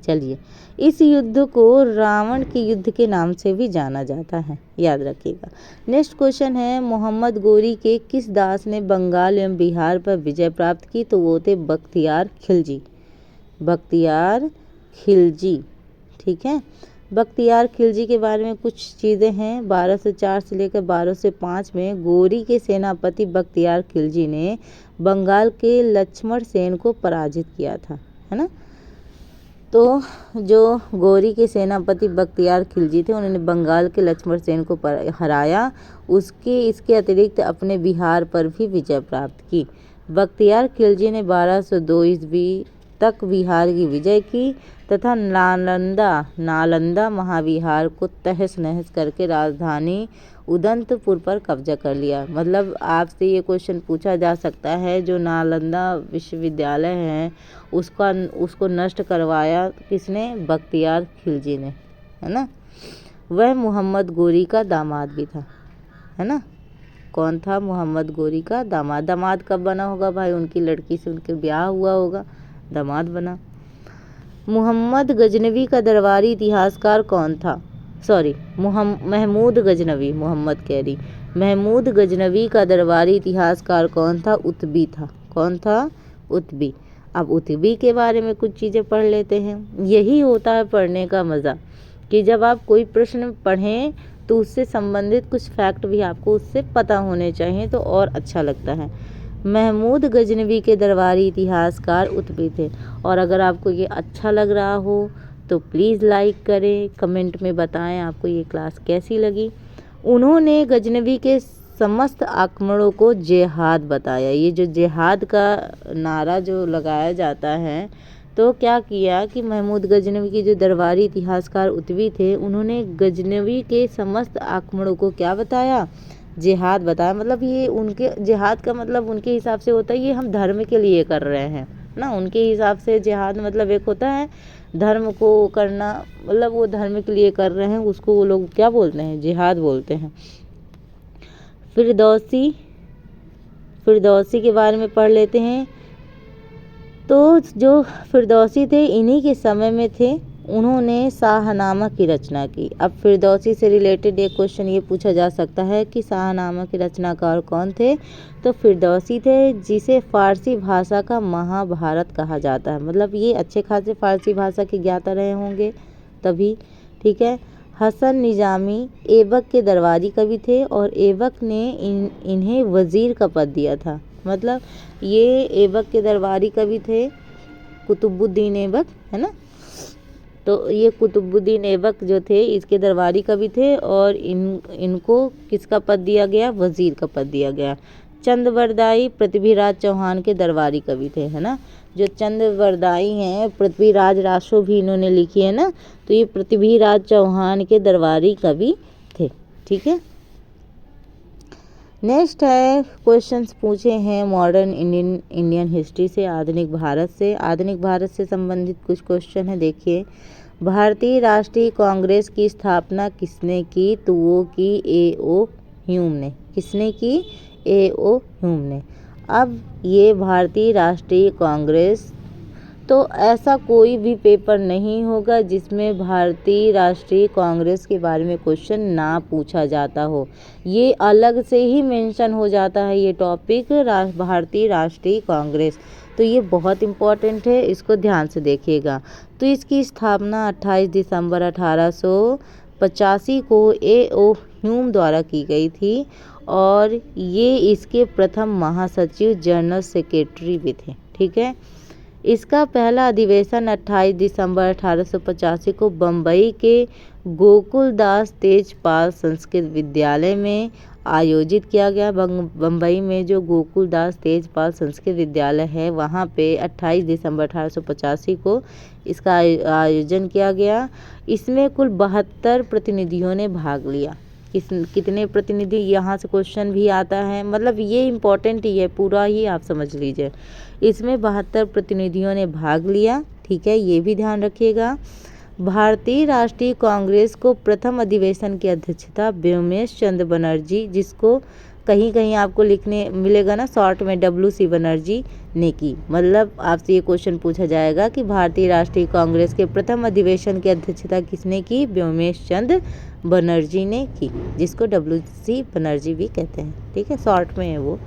चलिए, इस युद्ध को रावण के युद्ध के नाम से भी जाना जाता है, याद रखिएगा। नेक्स्ट क्वेश्चन है, मोहम्मद गोरी के किस दास ने बंगाल एवं बिहार पर विजय प्राप्त की? तो वो थे बख्तियार खिलजी। बख्तियार खिलजी, ठीक है। बख्तियार खिलजी के बारे में कुछ चीज़ें हैं। 1204 से लेकर 1205 में गोरी के सेनापति बख्तियार खिलजी ने बंगाल के लक्ष्मण सेन को पराजित किया था, है ना। तो जो गोरी के सेनापति बख्तियार खिलजी थे उन्होंने बंगाल के लक्ष्मण सेन को हराया। इसके अतिरिक्त अपने बिहार पर भी विजय प्राप्त की। बख्तियार खिलजी ने 1202 ईस्वी तक बिहार की विजय की तथा नालंदा महाविहार को तहस नहस करके राजधानी उदंतपुर पर कब्जा कर लिया। मतलब आपसे ये क्वेश्चन पूछा जा सकता है, जो नालंदा विश्वविद्यालय है उसको नष्ट करवाया किसने? बख्तियार खिलजी ने, है ना। वह मोहम्मद गोरी का दामाद भी था, है ना। कौन था? मोहम्मद गोरी का दामाद। दामाद कब बना होगा भाई? उनकी लड़की से उनके ब्याह हुआ होगा, दामाद बना। मोहम्मद गजनवी का दरबारी इतिहासकार कौन था? सॉरी, महमूद गजनवी, मोहम्मद कह रही। महमूद गजनवी का दरबारी इतिहासकार कौन था? उतबी था। कौन था? उतबी। अब उतबी के बारे में कुछ चीज़ें पढ़ लेते हैं। यही होता है पढ़ने का मज़ा, कि जब आप कोई प्रश्न पढ़ें तो उससे संबंधित कुछ फैक्ट भी आपको उससे पता होने चाहिए, तो और अच्छा लगता है। महमूद गजनवी के दरबारी इतिहासकार उतबी थे। और अगर आपको ये अच्छा लग रहा हो तो प्लीज़ लाइक करें, कमेंट में बताएं आपको ये क्लास कैसी लगी। उन्होंने गजनवी के समस्त आक्रमणों को जिहाद बताया। ये जो जिहाद का नारा जो लगाया जाता है, तो क्या किया कि महमूद गजनवी के जो दरबारी इतिहासकार उतबी थे उन्होंने गजनवी के समस्त आक्रमणों को क्या बताया? जिहाद बताया। मतलब ये उनके जिहाद का मतलब उनके हिसाब से होता है ये हम धर्म के लिए कर रहे हैं ना। उनके हिसाब से जिहाद मतलब एक होता है धर्म को करना, मतलब वो धर्म के लिए कर रहे हैं, उसको वो लोग क्या बोलते हैं? जिहाद बोलते हैं। फिरदौसी के बारे में पढ़ लेते हैं। तो जो फिरदौसी थे इन्हीं के समय में थे, उन्होंने शाहनामा की रचना की। अब फिरदौसी से रिलेटेड एक क्वेश्चन ये पूछा जा सकता है कि शाहनामा के रचनाकार कौन थे? तो फिरदौसी थे, जिसे फ़ारसी भाषा का महाभारत कहा जाता है। मतलब ये अच्छे खासे फ़ारसी भाषा के ज्ञाता रहे होंगे तभी, ठीक है। हसन निजामी ऐबक के दरबारी कवि थे और ऐबक ने इन्हें वज़ीर का पद दिया था। मतलब ये ऐबक के दरबारी कवि थे, कुतुबुद्दीन ऐबक, है ना। तो ये कुतुबुद्दीन ऐबक जो थे इसके दरबारी कवि थे और इनको किसका पद दिया गया? वज़ीर का पद दिया गया। चंद्रबरदाई पृथ्वीराज चौहान के दरबारी कवि थे, है ना। जो चंद्रबरदाई हैं, पृथ्वीराज रासो भी इन्होंने लिखी है ना, तो ये पृथ्वीराज चौहान के दरबारी कवि थे, ठीक है। नेक्स्ट है क्वेश्चंस पूछे हैं मॉडर्न इंडियन हिस्ट्री से, आधुनिक भारत से। आधुनिक भारत से संबंधित कुछ क्वेश्चन है, देखिए। भारतीय राष्ट्रीय कांग्रेस की स्थापना किसने की? तो वो की A.O. ह्यूम ने। किसने की? A.O. ह्यूम ने। अब ये भारतीय राष्ट्रीय कांग्रेस तो ऐसा कोई भी पेपर नहीं होगा जिसमें भारतीय राष्ट्रीय कांग्रेस के बारे में क्वेश्चन ना पूछा जाता हो। ये अलग से ही मेंशन हो जाता है ये टॉपिक, भारतीय राष्ट्रीय कांग्रेस। तो ये बहुत इम्पोर्टेंट है, इसको ध्यान से देखिएगा। तो इसकी स्थापना 28 दिसंबर 1885 को A.O. ह्यूम द्वारा की गई थी और ये इसके प्रथम महासचिव जनरल सेक्रेटरी भी थे। ठीक है। इसका पहला अधिवेशन 28 दिसंबर 1885 को बम्बई के गोकुलदास तेजपाल संस्कृत विद्यालय में आयोजित किया गया। बम्बई में जो गोकुलदास तेजपाल संस्कृत विद्यालय है वहाँ पे 28 दिसंबर 1885 को इसका आयोजन किया गया। इसमें कुल 72 प्रतिनिधियों ने भाग लिया। कितने प्रतिनिधि, यहाँ से क्वेश्चन भी आता है, मतलब ये इम्पोर्टेंट ही है, पूरा ही आप समझ लीजिए। इसमें 72 प्रतिनिधियों ने भाग लिया। ठीक है, ये भी ध्यान रखिएगा। भारतीय राष्ट्रीय कांग्रेस को प्रथम अधिवेशन की अध्यक्षता व्योमेश चंद्र बनर्जी, जिसको कहीं कहीं आपको लिखने मिलेगा ना शॉर्ट में WC बनर्जी ने की। मतलब आपसे ये क्वेश्चन पूछा जाएगा कि भारतीय राष्ट्रीय कांग्रेस के प्रथम अधिवेशन की अध्यक्षता किसने की? व्योमेश चंद्र बनर्जी ने की, जिसको WC बनर्जी भी कहते हैं। ठीक है, शॉर्ट में है वो।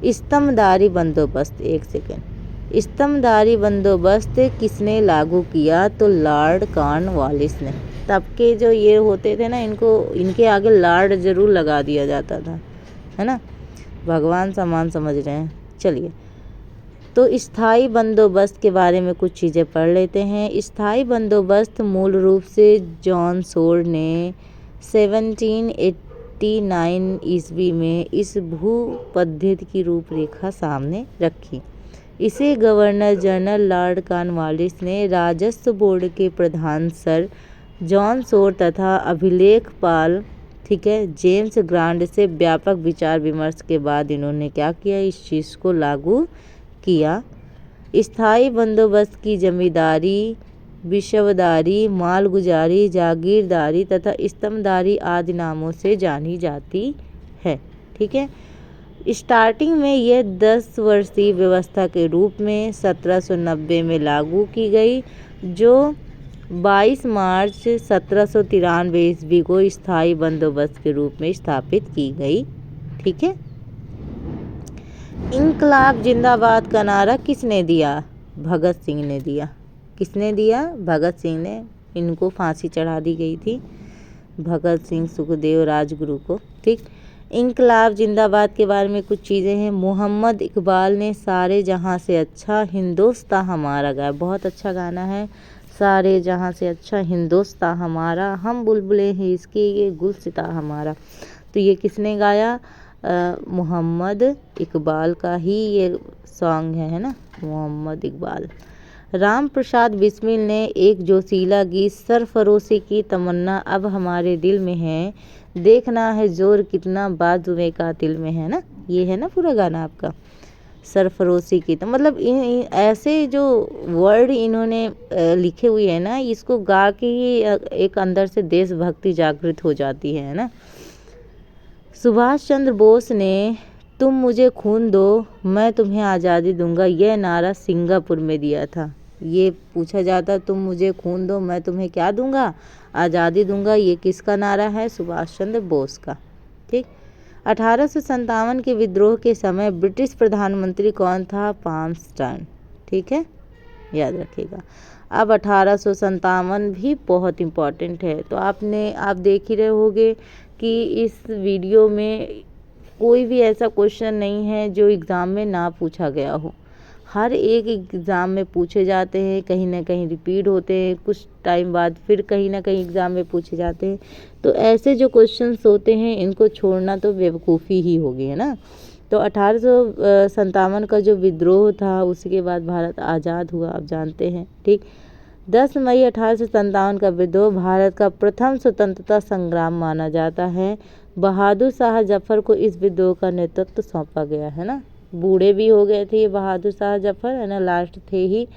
स्तंभदारी बंदोबस्त, एक सेकेंड। स्तंभदारी बंदोबस्त किसने लागू किया? तो लॉर्ड कॉर्नवालिस ने। तब के जो ये होते थे ना, इनके आगे लॉर्ड जरूर लगा दिया जाता था, है ना, भगवान समान समझ रहे हैं। चलिए, तो स्थाई बंदोबस्त के बारे में कुछ चीज़ें पढ़ लेते हैं। स्थाई बंदोबस्त मूल रूप से जॉन सोर ने 1789 ईस्वी में इस भू पद्धति की रूपरेखा सामने रखी। इसे गवर्नर जनरल लॉर्ड कॉर्नवालिस ने राजस्व बोर्ड के प्रधान सर जॉन सोर तथा अभिलेखपाल, ठीक है, जेम्स ग्रांड से व्यापक विचार विमर्श के बाद इन्होंने क्या किया? इस चीज़ को लागू किया। स्थायी बंदोबस्त की जमींदारी, विशवदारी, मालगुजारी, जागीरदारी तथा स्तंभदारी आदि नामों से जानी जाती है। ठीक है। स्टार्टिंग में यह 10 वर्षीय व्यवस्था के रूप में 1790 में लागू की गई, जो 22 मार्च 1793 ईस्वी को स्थायी बंदोबस्त के रूप में स्थापित की गई। ठीक है। इंकलाब जिंदाबाद का नारा किसने दिया? भगत सिंह ने दिया। किसने दिया? भगत सिंह ने। इनको फांसी चढ़ा दी गई थी, भगत सिंह, सुखदेव, राजगुरु को। ठीक। इंकलाब जिंदाबाद के बारे में कुछ चीज़ें हैं। मोहम्मद इकबाल ने सारे जहां से अच्छा हिंदोस्तां हमारा गाया, बहुत अच्छा गाना है। सारे जहां से अच्छा हिंदोस्तां हमारा, हम बुलबुलें हैं इसके, ये गुलसिता हमारा। तो ये किसने गाया? मोहम्मद इकबाल का ही ये सॉन्ग है ना, मोहम्मद इकबाल। राम प्रसाद बिस्मिल ने एक जोशीला गीत सरफरोशी की तमन्ना अब हमारे दिल में है, देखना है जोर कितना बाजुए का दिल में है ना, ये है ना पूरा गाना आपका, सरफरोशी की। तो मतलब ऐसे जो वर्ड इन्होंने लिखे हुए हैं ना, इसको गा के ही एक अंदर से देशभक्ति जागृत हो जाती है ना। सुभाष चंद्र बोस ने तुम मुझे खून दो मैं तुम्हें आज़ादी दूंगा, यह नारा सिंगापुर में दिया था। ये पूछा जाता, तुम मुझे खून दो मैं तुम्हें क्या दूंगा? आज़ादी दूंगा। ये किसका नारा है? सुभाष चंद्र बोस का। ठीक। 1857 के विद्रोह के समय ब्रिटिश प्रधानमंत्री कौन था? पामस्टर्न। ठीक है, याद रखिएगा। अब 1857 भी बहुत इम्पॉर्टेंट है। तो आप देख ही रहे होंगे कि इस वीडियो में कोई भी ऐसा क्वेश्चन नहीं है जो एग्ज़ाम में ना पूछा गया हो। हर एक एग्ज़ाम में पूछे जाते हैं, कहीं ना कहीं रिपीट होते हैं, कुछ टाइम बाद फिर कहीं ना कहीं एग्ज़ाम में पूछे जाते हैं। तो ऐसे जो क्वेश्चंस होते हैं इनको छोड़ना तो बेवकूफ़ी ही होगी, है ना। तो 1857 का जो विद्रोह था उसके बाद भारत आज़ाद हुआ, आप जानते हैं। ठीक। 10 मई 1857 का विद्रोह भारत का प्रथम स्वतंत्रता संग्राम माना जाता है। बहादुर शाह जफर को इस विद्रोह का नेतृत्व सौंपा गया, है ना। बूढ़े भी हो गए थे ये बहादुर शाह जफर, है ना, लास्ट थे ही।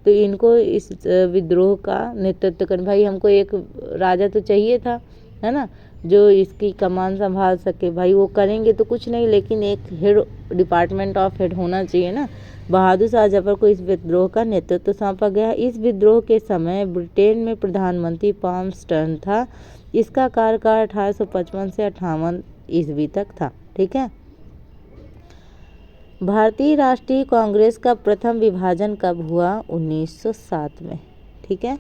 तो इनको इस विद्रोह का नेतृत्व कर, भाई हमको एक राजा तो चाहिए था, है ना, जो इसकी कमान संभाल सके। भाई वो करेंगे तो कुछ नहीं, लेकिन एक हेड, डिपार्टमेंट ऑफ हेड होना चाहिए ना। बहादुर शाह जफर को इस विद्रोह का नेतृत्व सौंपा गया। इस विद्रोह के समय ब्रिटेन में प्रधानमंत्री पाल्मस्टन था। इसका कार्यकाल 1855 से 58 ईस्वी तक था। ठीक है। भारतीय राष्ट्रीय कांग्रेस का प्रथम विभाजन कब हुआ? 1907 में। ठीक है।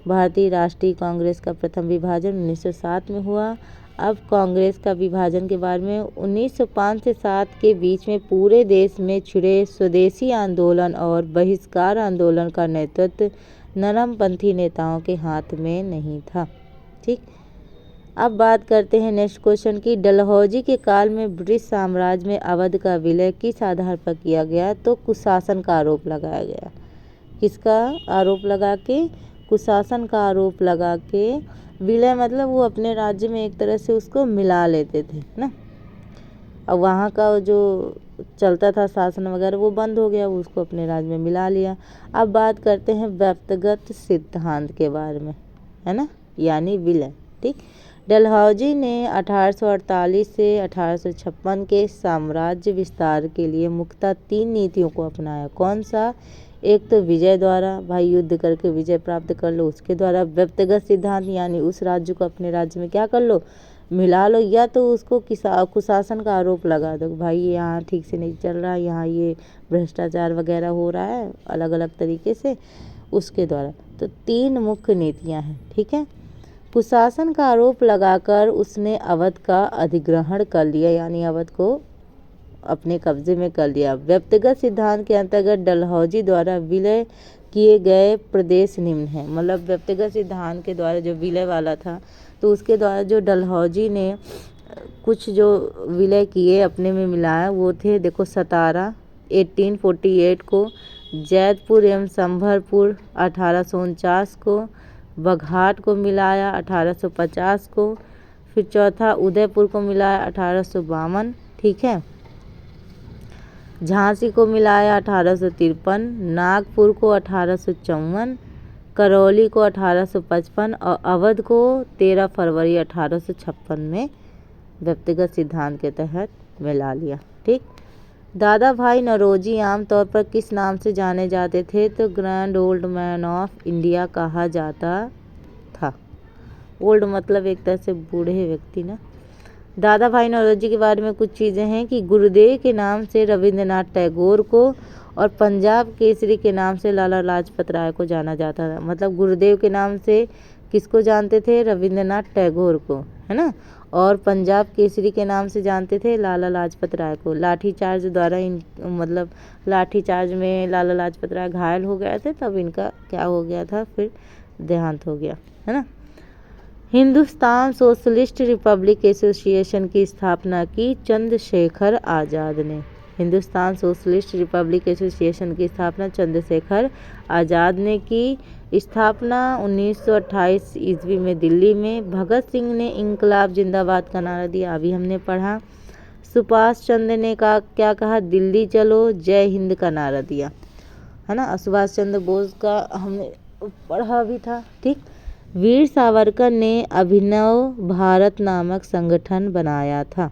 भारतीय राष्ट्रीय कांग्रेस का प्रथम विभाजन 1907 में हुआ। अब कांग्रेस का विभाजन के बारे में 1905 से 7 के बीच में पूरे देश में छिड़े स्वदेशी आंदोलन और बहिष्कार आंदोलन का नेतृत्व नरमपंथी नेताओं के हाथ में नहीं था। ठीक। अब बात करते हैं नेक्स्ट क्वेश्चन की। डलहौजी के काल में ब्रिटिश साम्राज्य में अवध का विलय किस आधार पर किया गया? तो कुशासन का आरोप लगाया गया। किसका आरोप लगा के? कुशासन का आरोप लगा के। विलय मतलब वो अपने राज्य में एक तरह से उसको मिला लेते थे ना। अब वहाँ का जो चलता था शासन वगैरह वो बंद हो गया, वो उसको अपने राज्य में मिला लिया। अब बात करते हैं व्यक्तिगत सिद्धांत के बारे में, है ना, यानी विलय। ठीक। डलहौजी ने 1848 से 1856 के साम्राज्य विस्तार के लिए मुख्यतः 3 नीतियों को अपनाया। कौन सा? एक तो विजय द्वारा, भाई युद्ध करके विजय प्राप्त कर लो, उसके द्वारा व्यक्तिगत सिद्धांत यानी उस राज्य को अपने राज्य में क्या कर लो, मिला लो, या तो उसको कुशासन का आरोप लगा दो, भाई ये यहाँ ठीक से नहीं चल रहा, यहाँ ये भ्रष्टाचार वगैरह हो रहा है अलग अलग तरीके से, उसके द्वारा। तो 3 मुख्य नीतियाँ हैं। ठीक है। कुशासन का आरोप लगाकर उसने अवध का अधिग्रहण कर लिया, यानी अवध को अपने कब्जे में कर लिया। व्यक्तिगत सिद्धांत के अंतर्गत डलहौजी द्वारा विलय किए गए प्रदेश निम्न हैं। मतलब व्यक्तिगत सिद्धांत के द्वारा जो विलय वाला था, तो उसके द्वारा जो डलहौजी ने कुछ जो विलय किए अपने में मिलाया वो थे, देखो, सतारा 1848 को, जैतपुर एवं संभरपुर 1849 को, बघाट को मिलाया 1850 को, फिर चौथा उदयपुर को मिलाया 1852। ठीक है। झांसी को मिलाया 1853, नागपुर को 1854, करौली को 1855 और अवध को 13 फरवरी 1856 में व्यक्तिगत सिद्धांत के तहत मिला लिया। ठीक। दादा भाई नौरोजी आमतौर पर किस नाम से जाने जाते थे? तो grand old man of India कहा जाता था। ओल्ड मतलब एक तरह से बूढ़े व्यक्ति ना। दादा भाई नौरोजी के बारे में कुछ चीज़ें हैं कि गुरुदेव के नाम से रविंद्रनाथ टैगोर को और पंजाब केसरी के नाम से लाला लाजपत राय को जाना जाता था। मतलब गुरुदेव के नाम से किसको जानते थे? रविंद्रनाथ टैगोर को, है ना, और पंजाब केसरी के नाम से जानते थे लाला लाजपत राय को। लाठीचार्ज द्वारा मतलब लाठीचार्ज में लाला लाजपत राय घायल हो गए थे, तब इनका क्या हो गया था, फिर देहांत हो गया, है ना। हिंदुस्तान सोशलिस्ट रिपब्लिक एसोसिएशन की स्थापना की चंद्रशेखर आज़ाद ने। हिंदुस्तान सोशलिस्ट रिपब्लिक एसोसिएशन की स्थापना चंद्रशेखर आज़ाद ने की। स्थापना 1928 ईस्वी में दिल्ली में। भगत सिंह ने इंकलाब जिंदाबाद का नारा दिया, अभी हमने पढ़ा। सुभाष चंद्र ने क्या कहा? दिल्ली चलो, जय हिंद का नारा दिया, है ना। सुभाष चंद्र बोस का हमने पढ़ा भी था। ठीक। वीर सावरकर ने अभिनव भारत नामक संगठन बनाया था।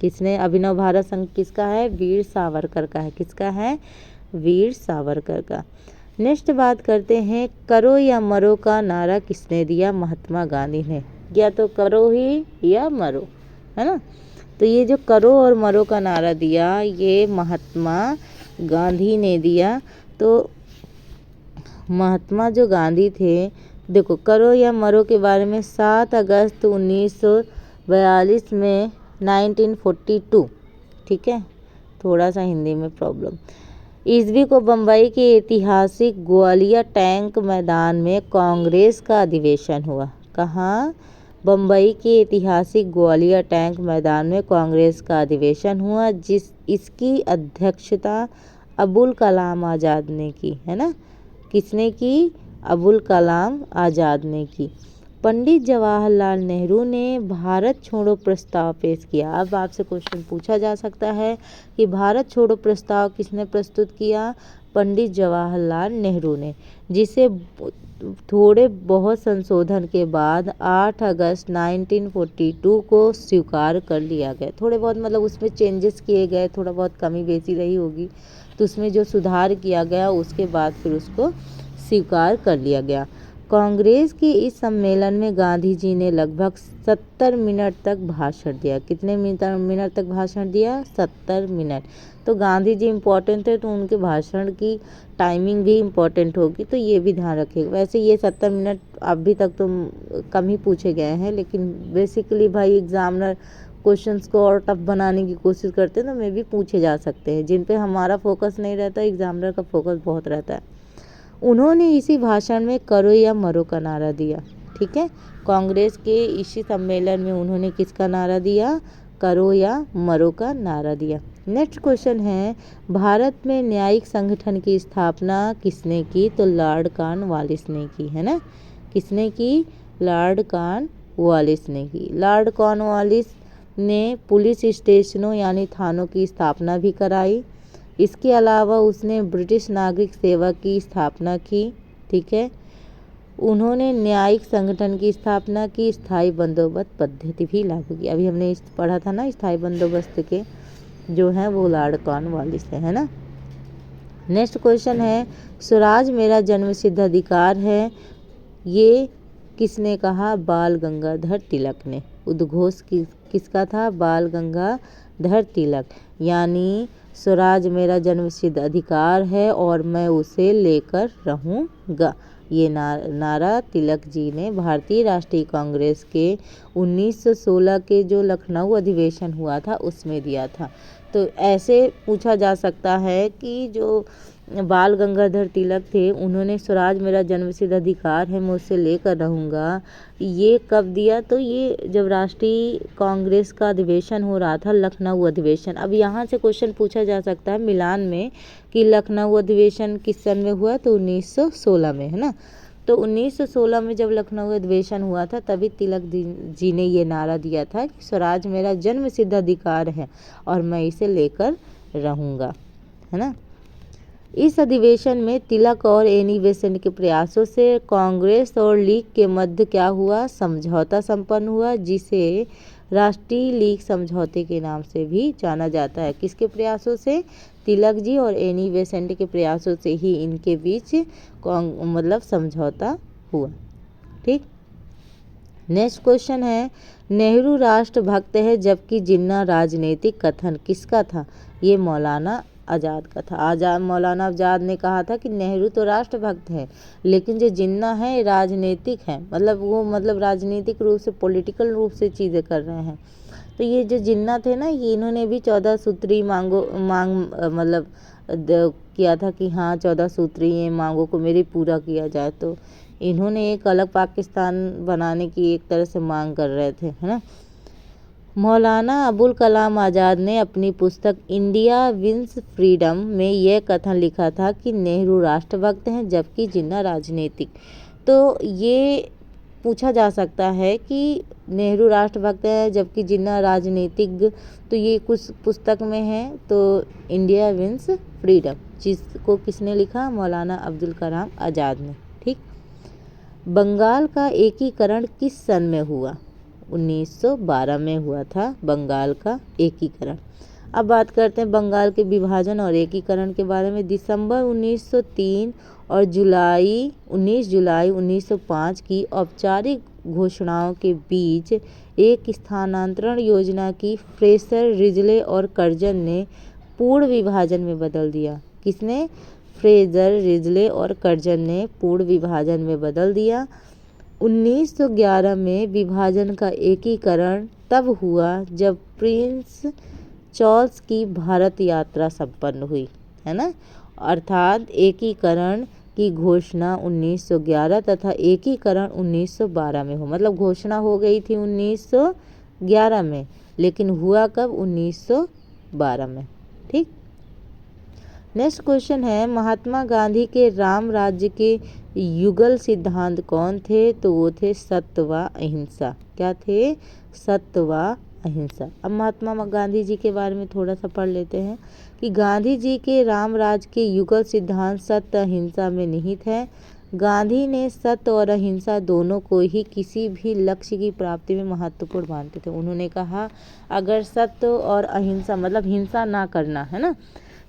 किसने? अभिनव भारत संघ किसका है? वीर सावरकर का है। किसका है? वीर सावरकर का। नेक्स्ट बात करते हैं, करो या मरो का नारा किसने दिया? महात्मा गांधी ने। या तो करो ही या मरो, है ना। तो ये जो करो और मरो का नारा दिया ये महात्मा गांधी ने दिया। तो महात्मा जो गांधी थे, देखो, करो या मरो के बारे में 7 अगस्त 1942 में 1942, ठीक है, थोड़ा सा हिंदी में प्रॉब्लम, ईस्वी को बम्बई के ऐतिहासिक ग्वालियर टैंक मैदान में कांग्रेस का अधिवेशन हुआ। कहाँ? बम्बई के ऐतिहासिक ग्वालियर टैंक मैदान में कांग्रेस का अधिवेशन हुआ, इसकी अध्यक्षता अबुल कलाम आज़ाद ने की, है ना। किसने की? अबुल कलाम आज़ाद ने की। पंडित जवाहरलाल नेहरू ने भारत छोड़ो प्रस्ताव पेश किया। अब आपसे क्वेश्चन पूछा जा सकता है कि भारत छोड़ो प्रस्ताव किसने प्रस्तुत किया? पंडित जवाहरलाल नेहरू ने, जिसे थोड़े बहुत संशोधन के बाद 8 अगस्त 1942 को स्वीकार कर लिया गया। थोड़े बहुत मतलब उसमें चेंजेस किए गए, थोड़ा बहुत कमी बेसी रही होगी, तो उसमें जो सुधार किया गया उसके बाद फिर उसको स्वीकार कर लिया गया। कांग्रेस के इस सम्मेलन में गांधी जी ने लगभग 70 मिनट तक भाषण दिया। कितने मिनट तक भाषण दिया? 70 मिनट। तो गांधी जी इम्पोर्टेंट थे, तो उनके भाषण की टाइमिंग भी इम्पोर्टेंट होगी, तो ये भी ध्यान रखिएगा। वैसे ये 70 मिनट अभी तक तो कम ही पूछे गए हैं, लेकिन बेसिकली भाई एग्जामिनर क्वेश्चंस को और टफ बनाने की कोशिश करते हैं, तो मे भी पूछे जा सकते हैं। जिन पे हमारा फोकस नहीं रहता, एग्जामिनर का फोकस बहुत रहता है। उन्होंने इसी भाषण में करो या मरो का नारा दिया। ठीक है, कांग्रेस के इसी सम्मेलन में उन्होंने किसका नारा दिया? करो या मरो का नारा दिया। नेक्स्ट क्वेश्चन है, भारत में न्यायिक संगठन की स्थापना किसने की? तो लॉर्ड कॉर्नवालिस ने की, है ना। किसने की? लॉर्ड कॉर्नवालिस ने की। लॉर्ड कॉर्नवालिस ने पुलिस स्टेशनों यानी थानों की स्थापना भी कराई। इसके अलावा उसने ब्रिटिश नागरिक सेवा की स्थापना की। ठीक है, उन्होंने न्यायिक संगठन की स्थापना की, स्थायी बंदोबस्त पद्धति भी लागू की। अभी हमने पढ़ा था ना, स्थायी बंदोबस्त के जो है वो लॉर्ड कॉर्नवालिस है ना। नेक्स्ट क्वेश्चन है, स्वराज मेरा जन्मसिद्ध अधिकार है, ये किसने कहा? बाल गंगाधर तिलक ने। उद्घोष किसका था? बाल गंगाधर तिलक। यानी स्वराज मेरा जन्मसिद्ध अधिकार है और मैं उसे लेकर रहूँगा, ये नारा तिलक जी ने भारतीय राष्ट्रीय कांग्रेस के 1916 के जो लखनऊ अधिवेशन हुआ था उसमें दिया था। तो ऐसे पूछा जा सकता है कि जो बाल गंगाधर तिलक थे, उन्होंने स्वराज मेरा जन्मसिद्ध अधिकार है, मैं उससे लेकर रहूँगा, ये कब दिया? तो ये जब राष्ट्रीय कांग्रेस का अधिवेशन हो रहा था, लखनऊ अधिवेशन। अब यहाँ से क्वेश्चन पूछा जा सकता है मिलान में कि लखनऊ अधिवेशन किस सन में हुआ? तो 1916 में, है ना। तो 1916 में जब लखनऊ अधिवेशन हुआ था, तभी तिलक जी ने ये नारा दिया था कि स्वराज मेरा जन्मसिद्ध अधिकार है और मैं इसे लेकर रहूँगा, है ना। इस अधिवेशन में तिलक और एनी बेसेंट के प्रयासों से कांग्रेस और लीग के मध्य क्या हुआ? समझौता संपन्न हुआ, जिसे राष्ट्रीय लीग समझौते के नाम से भी जाना जाता है। किसके प्रयासों से? तिलक जी और एनी बेसेंट के प्रयासों से ही इनके बीच मतलब समझौता हुआ। ठीक। नेक्स्ट क्वेश्चन है, नेहरू राष्ट्रभक्त है जबकि जिन्ना राजनीतिक। कथन किसका था? ये मौलाना आज़ाद का था। मौलाना आज़ाद ने कहा था कि नेहरू तो राष्ट्रभक्त है, लेकिन जो जिन्ना है राजनीतिक है, मतलब राजनीतिक रूप से, पॉलिटिकल रूप से चीज़ें कर रहे हैं। तो ये जो जिन्ना थे ना, ये इन्होंने भी 14 सूत्री मांग किया था कि हाँ 14 सूत्री ये मांगों को मेरी पूरा किया जाए। तो इन्होंने एक अलग पाकिस्तान बनाने की एक तरह से मांग कर रहे थे, है ना। मौलाना अबुल कलाम आज़ाद ने अपनी पुस्तक इंडिया विंस फ्रीडम में यह कथन लिखा था कि नेहरू राष्ट्रभक्त हैं जबकि जिन्ना राजनीतिक। तो ये पूछा जा सकता है कि नेहरू राष्ट्रभक्त है जबकि जिन्ना राजनीतिक, तो ये कुछ पुस्तक में है। तो इंडिया विंस फ्रीडम, जिसको किसने लिखा? मौलाना अब्दुल कलाम आज़ाद ने। ठीक। बंगाल का एकीकरण किस सन में हुआ? 1912 में हुआ था बंगाल का एकीकरण। अब बात करते हैं बंगाल के विभाजन और एकीकरण के बारे में। दिसंबर 1903 और 19 जुलाई 1905 की औपचारिक घोषणाओं के बीच एक स्थानांतरण योजना की फ्रेजर, रिजले और कर्जन ने पूर्ण विभाजन में बदल दिया। किसने? फ्रेजर, रिजले और कर्जन ने पूर्ण विभाजन में बदल दिया। 1911 में विभाजन का एकीकरण तब हुआ जब प्रिंस चार्ल्स की भारत यात्रा संपन्न हुई, है ना। अर्थात एकीकरण की घोषणा 1911 तथा एकीकरण 1912 में हो, मतलब घोषणा हो गई थी 1911 में, लेकिन हुआ कब? 1912 में। ठीक। नेक्स्ट क्वेश्चन है, महात्मा गांधी के राम राज्य के युगल सिद्धांत कौन थे? तो वो थे सत्य व अहिंसा। क्या थे? सत्य व अहिंसा। अब महात्मा गांधी जी के बारे में थोड़ा सा पढ़ लेते हैं कि गांधी जी के रामराज के युगल सिद्धांत सत्य अहिंसा में निहित है। गांधी ने सत्य और अहिंसा दोनों को ही किसी भी लक्ष्य की प्राप्ति में महत्वपूर्ण मानते थे। उन्होंने कहा अगर सत्य और अहिंसा मतलब हिंसा ना करना, है ना,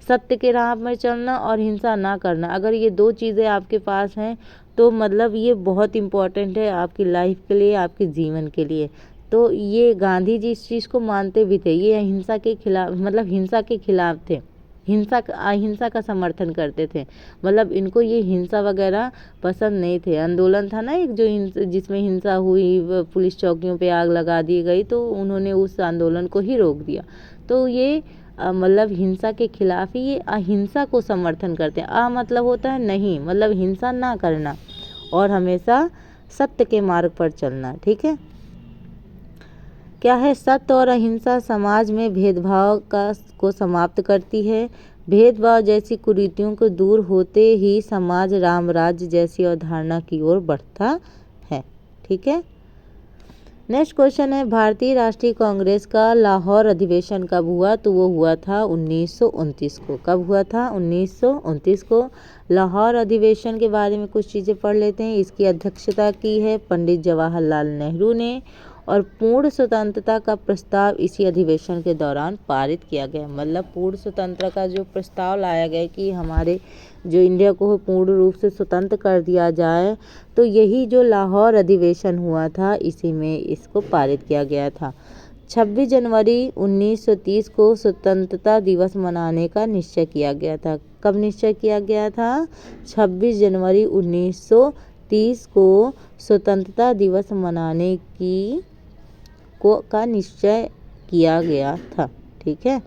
सत्य के राह में चलना और हिंसा ना करना, अगर ये दो चीज़ें आपके पास हैं तो मतलब ये बहुत इम्पोर्टेंट है आपकी लाइफ के लिए, आपके जीवन के लिए। तो ये गांधी जी इस चीज़ को मानते भी थे। ये अहिंसा के खिलाफ मतलब हिंसा के खिलाफ थे, अहिंसा का समर्थन करते थे। मतलब इनको ये हिंसा वगैरह पसंद नहीं थे। आंदोलन था ना एक जो जिसमें हिंसा हुई, पुलिस चौकियों पे आग लगा दी गई, तो उन्होंने उस आंदोलन को ही रोक दिया। तो ये मतलब हिंसा के खिलाफ ही ये अहिंसा को समर्थन करते हैं। मतलब होता है नहीं, मतलब हिंसा ना करना और हमेशा सत्य के मार्ग पर चलना। ठीक है, क्या है? सत्य और अहिंसा समाज में भेदभाव को समाप्त करती है। भेदभाव जैसी कुरीतियों को दूर होते ही समाज राम राज्य जैसी अवधारणा की ओर बढ़ता है। ठीक है, नेक्स्ट क्वेश्चन है भारतीय राष्ट्रीय कांग्रेस का लाहौर अधिवेशन कब हुआ? तो वो हुआ था 1929 को। कब हुआ था? 1929 को। लाहौर अधिवेशन के बारे में कुछ चीज़ें पढ़ लेते हैं। इसकी अध्यक्षता की है पंडित जवाहरलाल नेहरू ने और पूर्ण स्वतंत्रता का प्रस्ताव इसी अधिवेशन के दौरान पारित किया गया। मतलब पूर्ण स्वतंत्रता का जो प्रस्ताव लाया गया कि हमारे जो इंडिया को पूर्ण रूप से स्वतंत्र कर दिया जाए, तो यही जो लाहौर अधिवेशन हुआ था इसी में इसको पारित किया गया था। 26 जनवरी 1930 को स्वतंत्रता दिवस मनाने का निश्चय किया गया था। कब निश्चय किया गया था? 26 जनवरी 1930 को स्वतंत्रता दिवस मनाने का निश्चय किया गया था। ठीक है,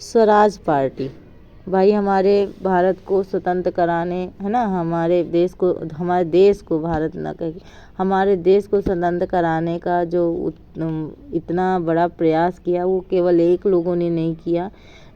स्वराज पार्टी, भाई हमारे भारत को स्वतंत्र कराने, है ना, हमारे देश को भारत ना कह हमारे देश को स्वतंत्र कराने का जो इतना बड़ा प्रयास किया वो केवल एक लोगों ने नहीं किया,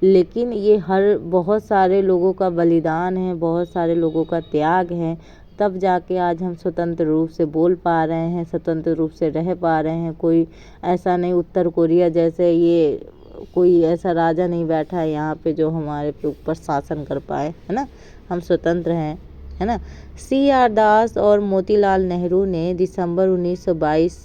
लेकिन ये बहुत सारे लोगों का बलिदान है, बहुत सारे लोगों का त्याग है, तब जाके आज हम स्वतंत्र रूप से बोल पा रहे हैं, स्वतंत्र रूप से रह पा रहे हैं। कोई ऐसा नहीं उत्तर कोरिया जैसे ये कोई ऐसा राजा नहीं बैठा है यहाँ पे जो हमारे पे ऊपर शासन कर पाए, है ना, हम स्वतंत्र हैं, है ना। CR दास और मोतीलाल नेहरू ने दिसंबर 1922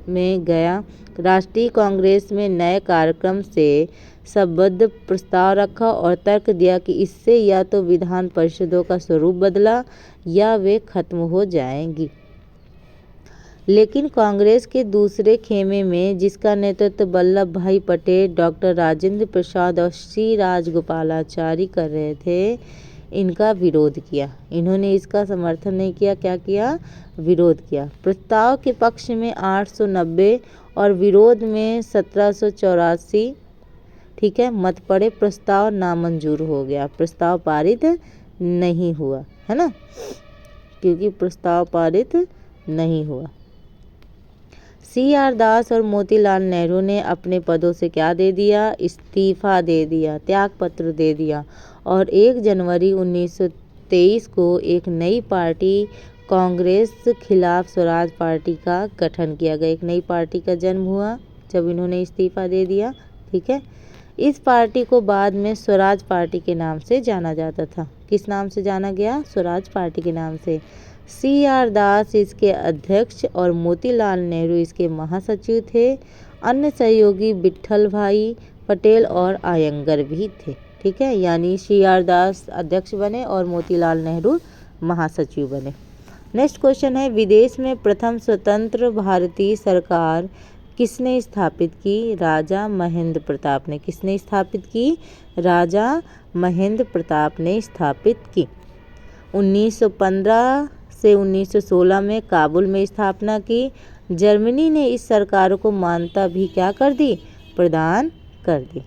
में गया राष्ट्रीय कांग्रेस में नए कार्यक्रम से संबद्ध प्रस्ताव रखा और तर्क दिया कि इससे या तो विधान परिषदों का स्वरूप बदला या वे खत्म हो जाएंगी। लेकिन कांग्रेस के दूसरे खेमे में, जिसका नेतृत्व वल्लभ भाई पटेल, डॉक्टर राजेंद्र प्रसाद और श्री राजगोपालाचारी कर रहे थे, इनका विरोध किया। इन्होंने इसका समर्थन नहीं किया, क्या किया? विरोध किया। प्रस्ताव के पक्ष में 890 और विरोध में 1784, ठीक है, मत पड़े। प्रस्ताव नामंजूर हो गया, प्रस्ताव पारित नहीं हुआ, है ना, क्योंकि प्रस्ताव पारित नहीं हुआ। CR दास और मोतीलाल नेहरू ने अपने पदों से क्या दे दिया? इस्तीफा दे दिया, त्याग पत्र दे दिया और 1 जनवरी 1923 को एक नई पार्टी कांग्रेस खिलाफ स्वराज पार्टी का गठन किया गया। एक नई पार्टी का जन्म हुआ जब इन्होंने इस्तीफा दे दिया। ठीक है, इस पार्टी को बाद में स्वराज पार्टी के नाम से जाना जाता था। किस नाम से जाना गया? स्वराज पार्टी के नाम से। CR दास इसके अध्यक्ष और मोतीलाल नेहरू इसके महासचिव थे। अन्य सहयोगी विट्ठल भाई पटेल और आयंगर भी थे। ठीक है, यानी CR दास अध्यक्ष बने और मोतीलाल नेहरू महासचिव बने। नेक्स्ट क्वेश्चन है विदेश में प्रथम स्वतंत्र भारतीय सरकार किसने स्थापित की? राजा महेंद्र प्रताप ने। किसने स्थापित की? राजा महेंद्र प्रताप ने स्थापित की। 1915 से 1916 में काबुल में स्थापना की। जर्मनी ने इस सरकार को मान्यता भी क्या कर दी? प्रदान कर दी।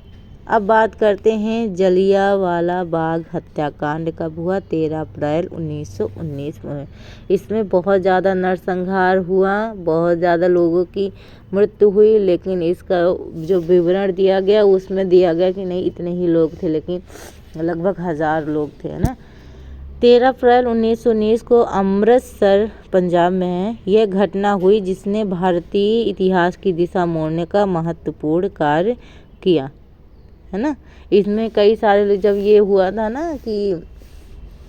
अब बात करते हैं जलियांवाला बाग हत्याकांड कब हुआ? 13 अप्रैल 1919 में। इसमें बहुत ज़्यादा नरसंहार हुआ, बहुत ज़्यादा लोगों की मृत्यु हुई, लेकिन इसका जो विवरण दिया गया उसमें दिया गया कि नहीं इतने ही लोग थे, लेकिन लगभग 1000 लोग थे, है ना। 13 अप्रैल 1919 को अमृतसर पंजाब में है यह घटना हुई जिसने भारतीय इतिहास की दिशा मोड़ने का महत्वपूर्ण कार्य किया, है ना। इसमें कई सारे जब ये हुआ था ना कि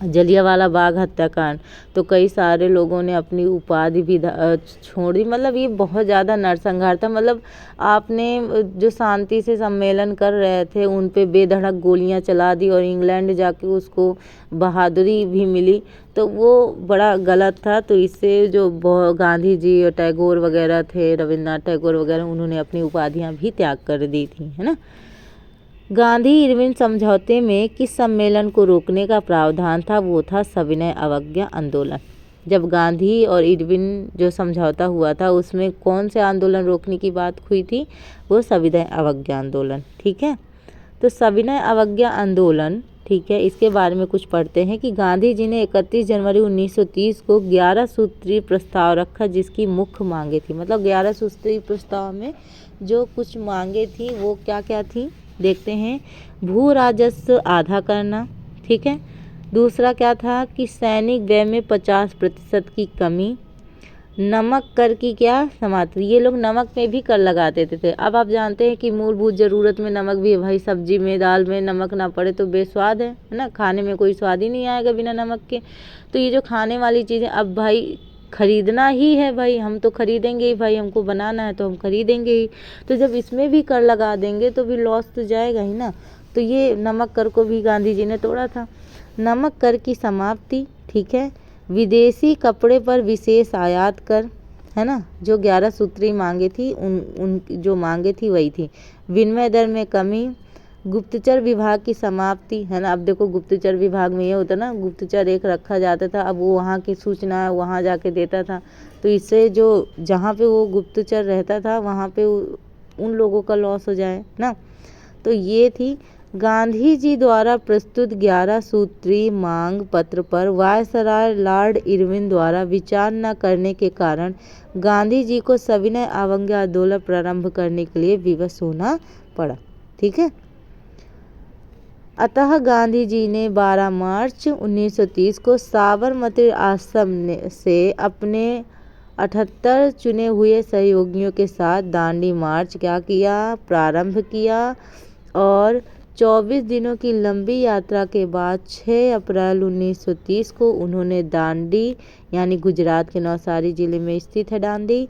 जलियांवाला बाग हत्याकांड, तो कई सारे लोगों ने अपनी उपाधि भी छोड़ दी। मतलब ये बहुत ज़्यादा नरसंहार था। मतलब आपने जो शांति से सम्मेलन कर रहे थे उन पे बेधड़क गोलियां चला दी और इंग्लैंड जाके उसको बहादुरी भी मिली, तो वो बड़ा गलत था। तो इससे जो गांधी जी और टैगोर वगैरह थे, रविन्द्रनाथ टैगोर वगैरह, उन्होंने अपनी उपाधियाँ भी त्याग कर दी थी, है ना। गांधी इरविन समझौते में किस सम्मेलन को रोकने का प्रावधान था? वो था सविनय अवज्ञा आंदोलन। जब गांधी और इरविन जो समझौता हुआ था उसमें कौन से आंदोलन रोकने की बात हुई थी? वो सविनय अवज्ञा आंदोलन, ठीक है। तो सविनय अवज्ञा आंदोलन, ठीक है, इसके बारे में कुछ पढ़ते हैं कि गांधी जी ने 31 जनवरी 1930 को 11 सूत्री प्रस्ताव रखा जिसकी मुख्य मांगे थी। मतलब 11 सूत्री प्रस्ताव में जो कुछ मांगे थी वो क्या क्या थी देखते हैं। भू राजस्व आधा करना, ठीक है। दूसरा क्या था कि सैनिक व्यय में 50% की कमी, नमक कर की क्या समाप्ति। ये लोग नमक में भी कर लगा देते थे। अब आप जानते हैं कि मूलभूत ज़रूरत में नमक भी है भाई। सब्जी में, दाल में नमक ना पड़े तो बेस्वाद है ना। खाने में कोई स्वाद ही नहीं आएगा बिना नमक के। तो ये जो खाने वाली चीज़ें अब भाई खरीदना ही है भाई, हम तो खरीदेंगे ही भाई, हमको बनाना है तो हम खरीदेंगे ही। तो जब इसमें भी कर लगा देंगे तो भी लॉस तो जाएगा ही ना। तो ये नमक कर को भी गांधी जी ने तोड़ा था। नमक कर की समाप्ति, ठीक है। विदेशी कपड़े पर विशेष आयात कर, है ना। जो 11 सूत्री मांगे थी उन जो मांगे थी वही थी। विनिमय दर में कमी, गुप्तचर विभाग की समाप्ति, है ना। अब देखो गुप्तचर विभाग में ये होता ना, गुप्तचर एक रखा जाता था, अब वो वहाँ की सूचना वहाँ जाके देता था। तो इससे जो जहाँ पे वो गुप्तचर रहता था वहाँ पे उन लोगों का लॉस हो जाए ना। तो ये थी। गांधी जी द्वारा प्रस्तुत 11 सूत्री मांग पत्र पर वायसराय लॉर्ड इरविन द्वारा विचार न करने के कारण गांधी जी को सविनय अवज्ञा आंदोलन प्रारंभ करने के लिए विवश होना पड़ा, ठीक है। अतः गांधी जी ने 12 मार्च 1930 को साबरमती आश्रम से अपने 78 चुने हुए सहयोगियों के साथ दांडी मार्च क्या किया? प्रारंभ किया। और 24 दिनों की लंबी यात्रा के बाद 6 अप्रैल 1930 को उन्होंने दांडी, यानी गुजरात के नवसारी जिले में स्थित है दांडी,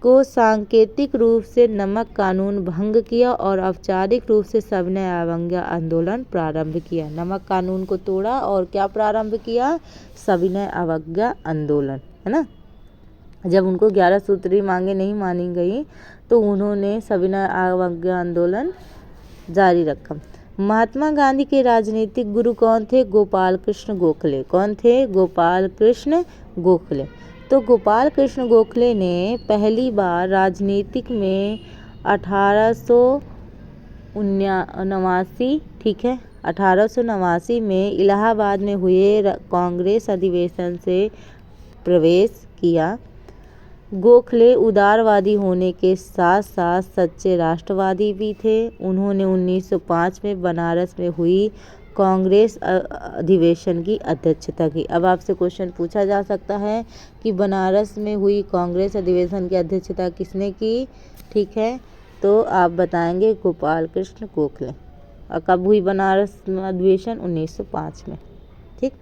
को सांकेतिक रूप से नमक कानून भंग किया और औपचारिक रूप से सविनय अवज्ञा आंदोलन प्रारंभ किया। नमक कानून को तोड़ा और क्या प्रारंभ किया? सविनय अवज्ञा आंदोलन, है ना। जब उनको 11 सूत्री मांगे नहीं मानी गई तो उन्होंने सविनय अवज्ञा आंदोलन जारी रखा। महात्मा गांधी के राजनीतिक गुरु कौन थे? गोपाल कृष्ण गोखले। कौन थे? गोपाल कृष्ण गोखले। तो गोपाल कृष्ण गोखले ने पहली बार राजनीतिक में 1889, ठीक है, 1889 में इलाहाबाद में हुए कांग्रेस अधिवेशन से प्रवेश किया। गोखले उदारवादी होने के साथ साथ सच्चे राष्ट्रवादी भी थे। उन्होंने 1905 में बनारस में हुई कांग्रेस अधिवेशन की अध्यक्षता की। अब आपसे क्वेश्चन पूछा जा सकता है कि बनारस में हुई कांग्रेस अधिवेशन की अध्यक्षता किसने की? ठीक है, तो आप बताएंगे गोपाल कृष्ण गोखले। और कब हुई बनारस अधिवेशन? 1905 में, ठीक।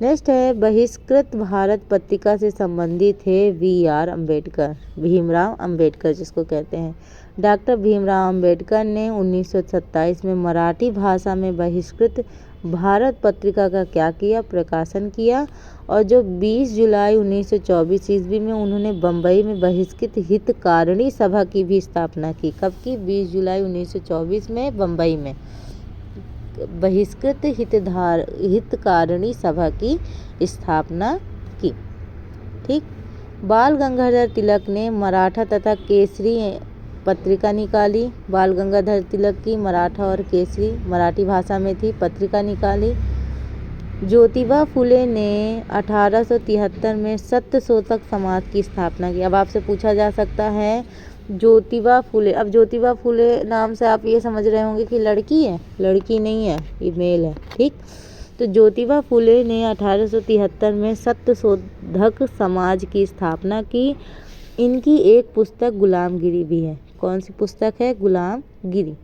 नेक्स्ट है, बहिष्कृत भारत पत्रिका से संबंधित है VR अम्बेडकर, भीमराव अम्बेडकर जिसको कहते हैं। डॉक्टर भीमराव अम्बेडकर ने 1927 में मराठी भाषा में बहिष्कृत भारत पत्रिका का क्या किया? प्रकाशन किया। और जो 20 जुलाई 1924 ईस्वी में उन्होंने बम्बई में बहिष्कृत हितकारिणी सभा की भी स्थापना की। कब की? 20 जुलाई 1924 में बम्बई में बहिष्कृत हितकारिणी सभा की स्थापना की, ठीक। बाल गंगाधर तिलक ने मराठा तथा केसरी पत्रिका निकाली। बाल गंगाधर तिलक की मराठा और केसरी मराठी भाषा में थी पत्रिका निकाली। ज्योतिबा फुले ने 1873 में सत्यशोधक समाज की स्थापना की। अब आपसे पूछा जा सकता है ज्योतिबा फुले। अब ज्योतिबा फुले नाम से आप ये समझ रहे होंगे कि लड़की है, लड़की नहीं है, ये मेल है, ठीक। तो ज्योतिबा फुले ने 1873 में सत्यशोधक समाज की स्थापना की। इनकी एक पुस्तक गुलामगिरी भी है। कौन सी पुस्तक है? गुलामगिरी।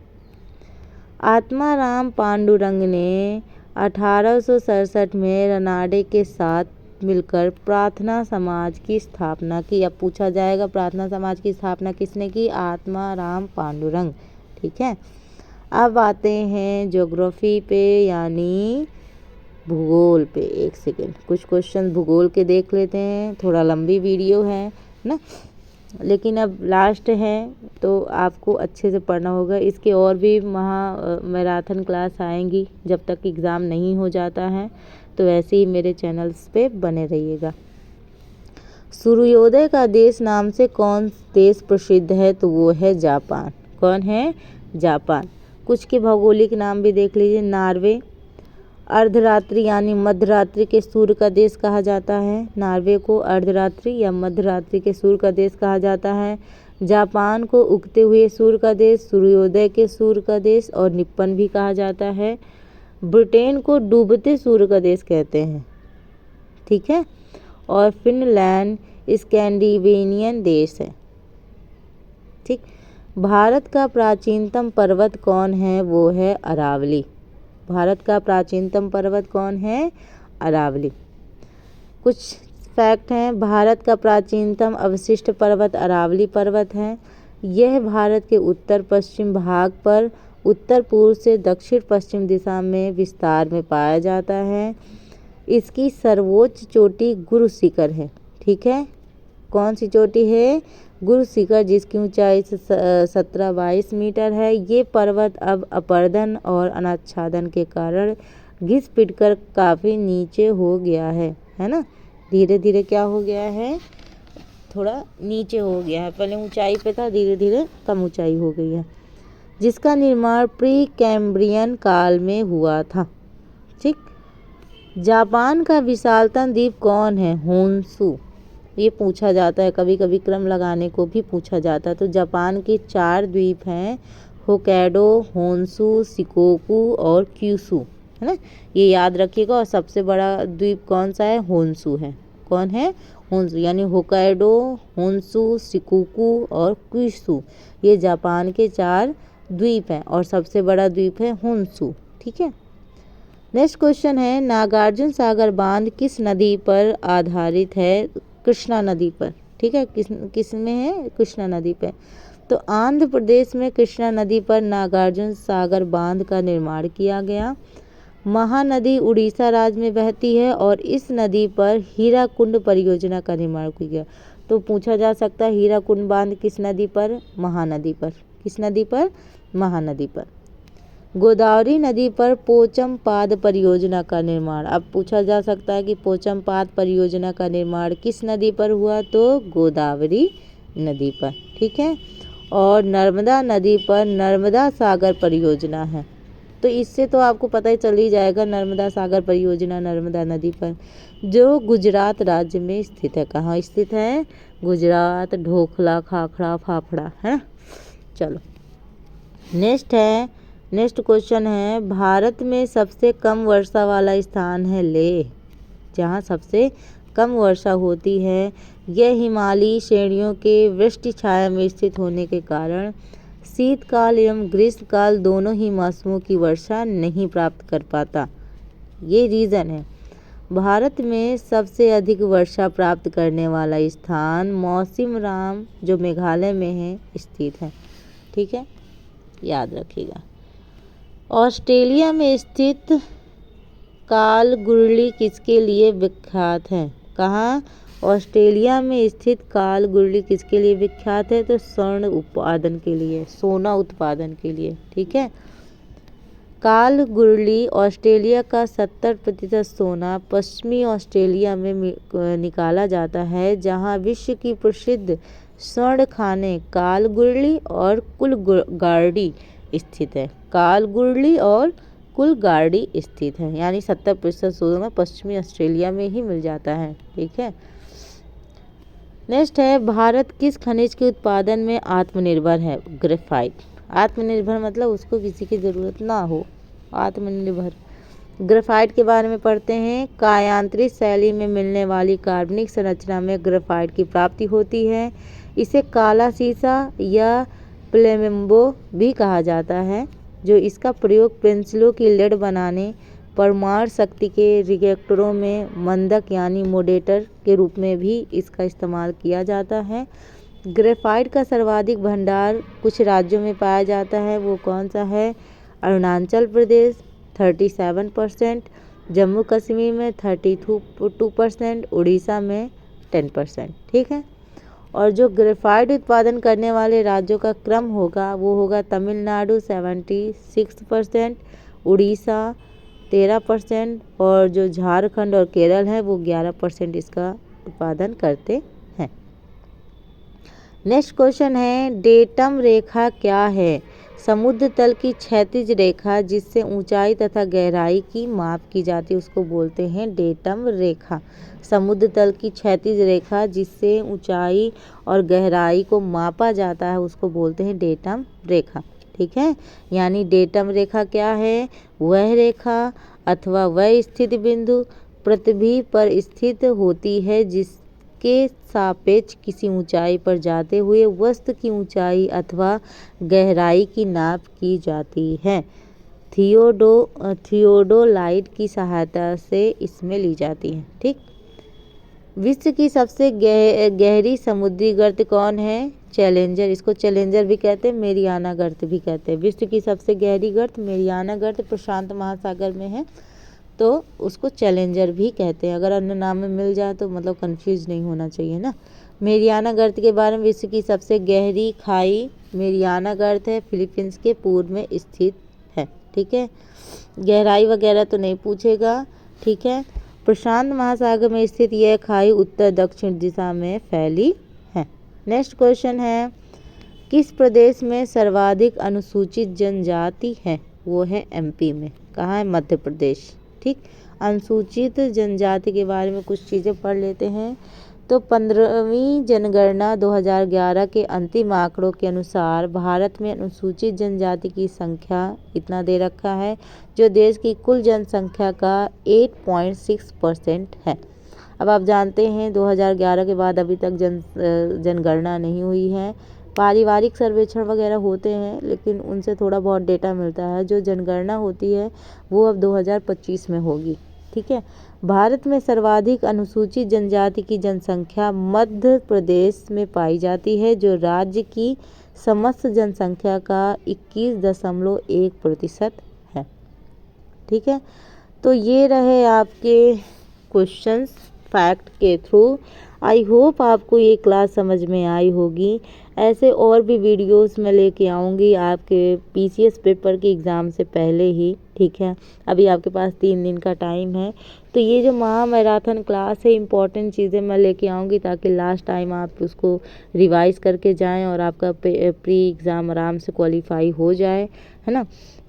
आत्माराम पांडुरंग ने 1867 में रनाडे के साथ मिलकर प्रार्थना समाज की स्थापना की। अब पूछा जाएगा प्रार्थना समाज की स्थापना किसने की? आत्माराम पांडुरंग। ठीक है। अब आते हैं ज्योग्राफी पे यानी भूगोल पे। एक सेकेंड, कुछ क्वेश्चन भूगोल के देख लेते हैं। थोड़ा लंबी वीडियो है ना, लेकिन अब लास्ट है तो आपको अच्छे से पढ़ना होगा। इसके और भी मैराथन क्लास आएंगी जब तक एग्ज़ाम नहीं हो जाता है, तो ऐसे ही मेरे चैनल्स पे बने रहिएगा। सूर्योदय का देश नाम से कौन देश प्रसिद्ध है? तो वो है जापान। कौन है? जापान। कुछ के भौगोलिक नाम भी देख लीजिए। नॉर्वे अर्धरात्रि यानी मध्यरात्रि के सूर्य का देश कहा जाता है। नॉर्वे को अर्धरात्रि या मध्यरात्रि के सूर्य का देश कहा जाता है। जापान को उगते हुए सूर्य का देश, सूर्योदय के सूर्य का देश और निप्पन भी कहा जाता है। ब्रिटेन को डूबते सूर्य का देश कहते हैं। ठीक है। और फिनलैंड स्कैंडिनेवियन देश है। ठीक। भारत का प्राचीनतम पर्वत कौन है? वो है अरावली। भारत का प्राचीनतम पर्वत कौन है? अरावली। कुछ फैक्ट हैं। भारत का प्राचीनतम अवशिष्ट पर्वत अरावली पर्वत है। यह भारत के उत्तर पश्चिम भाग पर उत्तर पूर्व से दक्षिण पश्चिम दिशा में विस्तार में पाया जाता है। इसकी सर्वोच्च चोटी गुरु शिखर है। ठीक है। कौन सी चोटी है? गुरु शिखर, जिसकी ऊंचाई 17-22 मीटर है। ये पर्वत अब अपरदन और अनाच्छादन के कारण घिस पिटकर काफ़ी नीचे हो गया है ना। धीरे धीरे क्या हो गया है? थोड़ा नीचे हो गया है। पहले ऊंचाई पे था, धीरे धीरे कम ऊंचाई हो गई है। जिसका निर्माण प्री कैम्ब्रियन काल में हुआ था। ठीक। जापान का विशालतम द्वीप कौन है? होन्शु। ये पूछा जाता है, कभी कभी क्रम लगाने को भी पूछा जाता है। तो जापान के 4 द्वीप हैं, होक्काइडो, होन्शु, शिकोकू और क्यूशू, है ना। ये याद रखिएगा। और सबसे बड़ा द्वीप कौन सा है? होन्शु है। कौन है? होन्शु। यानी होक्काइडो, होन्शु, शिकोकू और क्यूशू, ये जापान के 4 द्वीप हैं और सबसे बड़ा द्वीप है होन्शु। ठीक है। नेक्स्ट क्वेश्चन है, नागार्जुन सागर बांध किस नदी पर आधारित है? कृष्णा नदी पर। ठीक है। किस में है? कृष्णा नदी पर। तो आंध्र प्रदेश में कृष्णा नदी पर नागार्जुन सागर बांध का निर्माण किया गया। महानदी उड़ीसा राज्य में बहती है और इस नदी पर हीराकुंड परियोजना का निर्माण किया गया। तो पूछा जा सकता है हीराकुंड बांध किस नदी पर? महानदी पर। किस नदी पर? महानदी पर। गोदावरी नदी पर पोचमपाद परियोजना का निर्माण। अब पूछा जा सकता है कि पोचमपाद परियोजना का निर्माण किस नदी पर हुआ? तो गोदावरी नदी पर। ठीक है। और नर्मदा नदी पर नर्मदा सागर परियोजना है। तो इससे तो आपको पता ही चल ही जाएगा, नर्मदा सागर परियोजना नर्मदा नदी पर, जो गुजरात राज्य में स्थित है। कहाँ स्थित है? गुजरात। ढोकला, खाखरा, फाफड़ा, है। चलो नेक्स्ट क्वेश्चन है, भारत में सबसे कम वर्षा वाला स्थान है लेह। जहाँ सबसे कम वर्षा होती है। यह हिमालयी श्रेणियों के वृष्टि छाया में स्थित होने के कारण शीतकाल एवं ग्रीष्मकाल दोनों ही मौसमों की वर्षा नहीं प्राप्त कर पाता। ये रीज़न है। भारत में सबसे अधिक वर्षा प्राप्त करने वाला स्थान मौसिनराम, जो मेघालय में है, स्थित है। ठीक है, याद रखिएगा। ऑस्ट्रेलिया में स्थित कालगुरली किसके लिए विख्यात है? कहाँ? ऑस्ट्रेलिया में स्थित कालगुरली किसके लिए विख्यात है? तो स्वर्ण उत्पादन के लिए, सोना उत्पादन के लिए। ठीक है। कालगुरली ऑस्ट्रेलिया का 70% सोना पश्चिमी ऑस्ट्रेलिया में निकाला जाता है, जहां विश्व की प्रसिद्ध स्वर्ण खानें कालगुरली और कूलगार्डी स्थित है। कालगुरली और कूलगार्डी स्थित है, यानी 70% सोना पश्चिमी ऑस्ट्रेलिया में ही मिल जाता है। ठीक है। नेक्स्ट है, भारत किस खनिज के उत्पादन में आत्मनिर्भर है? ग्रेफाइट। आत्मनिर्भर मतलब उसको किसी की ज़रूरत ना हो, आत्मनिर्भर। ग्रेफाइट के बारे में पढ़ते हैं। कायांतरित शैली में मिलने वाली कार्बनिक संरचना में ग्रेफाइट की प्राप्ति होती है। इसे काला शीशा या प्लेमेम्बो भी कहा जाता है, जो इसका प्रयोग पेंसिलों की लेड बनाने, परमाणु शक्ति के रिएक्टरों में मंदक यानी मॉडरेटर के रूप में भी इसका इस्तेमाल किया जाता है। ग्रेफाइट का सर्वाधिक भंडार कुछ राज्यों में पाया जाता है। वो कौन सा है? अरुणाचल प्रदेश 37%, जम्मू कश्मीर में 32%, उड़ीसा में 10%। ठीक है। और जो ग्रेफाइट उत्पादन करने वाले राज्यों का क्रम होगा वो होगा तमिलनाडु 76%, उड़ीसा 13% और जो झारखंड और केरल है वो 11% इसका उत्पादन करते हैं। नेक्स्ट क्वेश्चन है, डेटम रेखा क्या है? समुद्र तल की क्षैतिज रेखा जिससे ऊंचाई तथा गहराई की माप की जाती है उसको बोलते हैं डेटम रेखा। समुद्र तल की क्षैतिज रेखा जिससे ऊंचाई और गहराई को मापा जाता है उसको बोलते हैं डेटम रेखा। ठीक है। यानी डेटम रेखा क्या है? वह रेखा अथवा वह स्थित बिंदु पृथ्वी पर स्थित होती है जिसके सापेक्ष किसी ऊंचाई पर जाते हुए वस्तु की ऊंचाई अथवा गहराई की नाप की जाती है। थियोडोलाइट की सहायता से इसमें ली जाती है। ठीक। विश्व की सबसे गहरी समुद्री गर्त कौन है? चैलेंजर। इसको चैलेंजर भी कहते हैं, मेरियाना गर्त भी कहते हैं। विश्व की सबसे गहरी गर्त मेरियाना गर्त प्रशांत महासागर में है, तो उसको चैलेंजर भी कहते हैं। अगर अन्य नाम में मिल जाए तो मतलब कंफ्यूज नहीं होना चाहिए ना। मेरियाना गर्त के बारे में, विश्व की सबसे गहरी खाई मेरियाना गर्त है, फिलीपींस के पूर्व में स्थित है। ठीक है। गहराई वगैरह तो नहीं पूछेगा। ठीक है। प्रशांत महासागर में स्थित यह खाई उत्तर दक्षिण दिशा में फैली है। नेक्स्ट क्वेश्चन है, किस प्रदेश में सर्वाधिक अनुसूचित जनजाति है? वो है एमपी में। कहाँ है? मध्य प्रदेश। ठीक। अनुसूचित जनजाति के बारे में कुछ चीज़ें पढ़ लेते हैं। तो 15वीं जनगणना 2011 के अंतिम आंकड़ों के अनुसार भारत में अनुसूचित जनजाति की संख्या इतना दे रखा है, जो देश की कुल जनसंख्या का 8.6% है। अब आप जानते हैं 2011 के बाद अभी तक जनगणना नहीं हुई है। पारिवारिक सर्वेक्षण वगैरह होते हैं लेकिन उनसे थोड़ा बहुत डेटा मिलता है। जो जनगणना होती है वो अब 2025 में होगी। ठीक है। भारत में सर्वाधिक अनुसूचित जनजाति की जनसंख्या मध्य प्रदेश में पाई जाती है, जो राज्य की समस्त जनसंख्या का 21.1% है। ठीक है। तो ये रहे आपके क्वेश्चंस फैक्ट के थ्रू। आई होप आपको ये क्लास समझ में आई होगी। ऐसे और भी वीडियोस मैं लेके आऊँगी आपके पीसीएस पेपर के एग्ज़ाम से पहले ही। ठीक है। अभी आपके पास 3 दिन का टाइम है, तो ये जो महा मैराथन क्लास है इम्पॉर्टेंट चीज़ें मैं लेके आऊँगी ताकि लास्ट टाइम आप उसको रिवाइज़ करके जाएं और आपका प्री एग्ज़ाम आराम से क्वालिफाई हो जाए, है ना।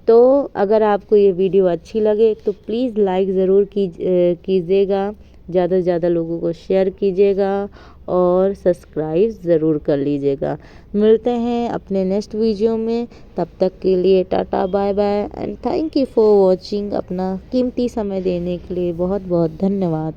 तो अगर आपको ये वीडियो अच्छी लगे तो प्लीज़ लाइक ज़रूर कीजिएगा, ज़्यादा से ज़्यादा लोगों को शेयर कीजिएगा और सब्सक्राइब ज़रूर कर लीजिएगा। मिलते हैं अपने नेक्स्ट वीडियो में, तब तक के लिए ta ta bye bye and thank you for watching. अपना कीमती समय देने के लिए बहुत बहुत धन्यवाद।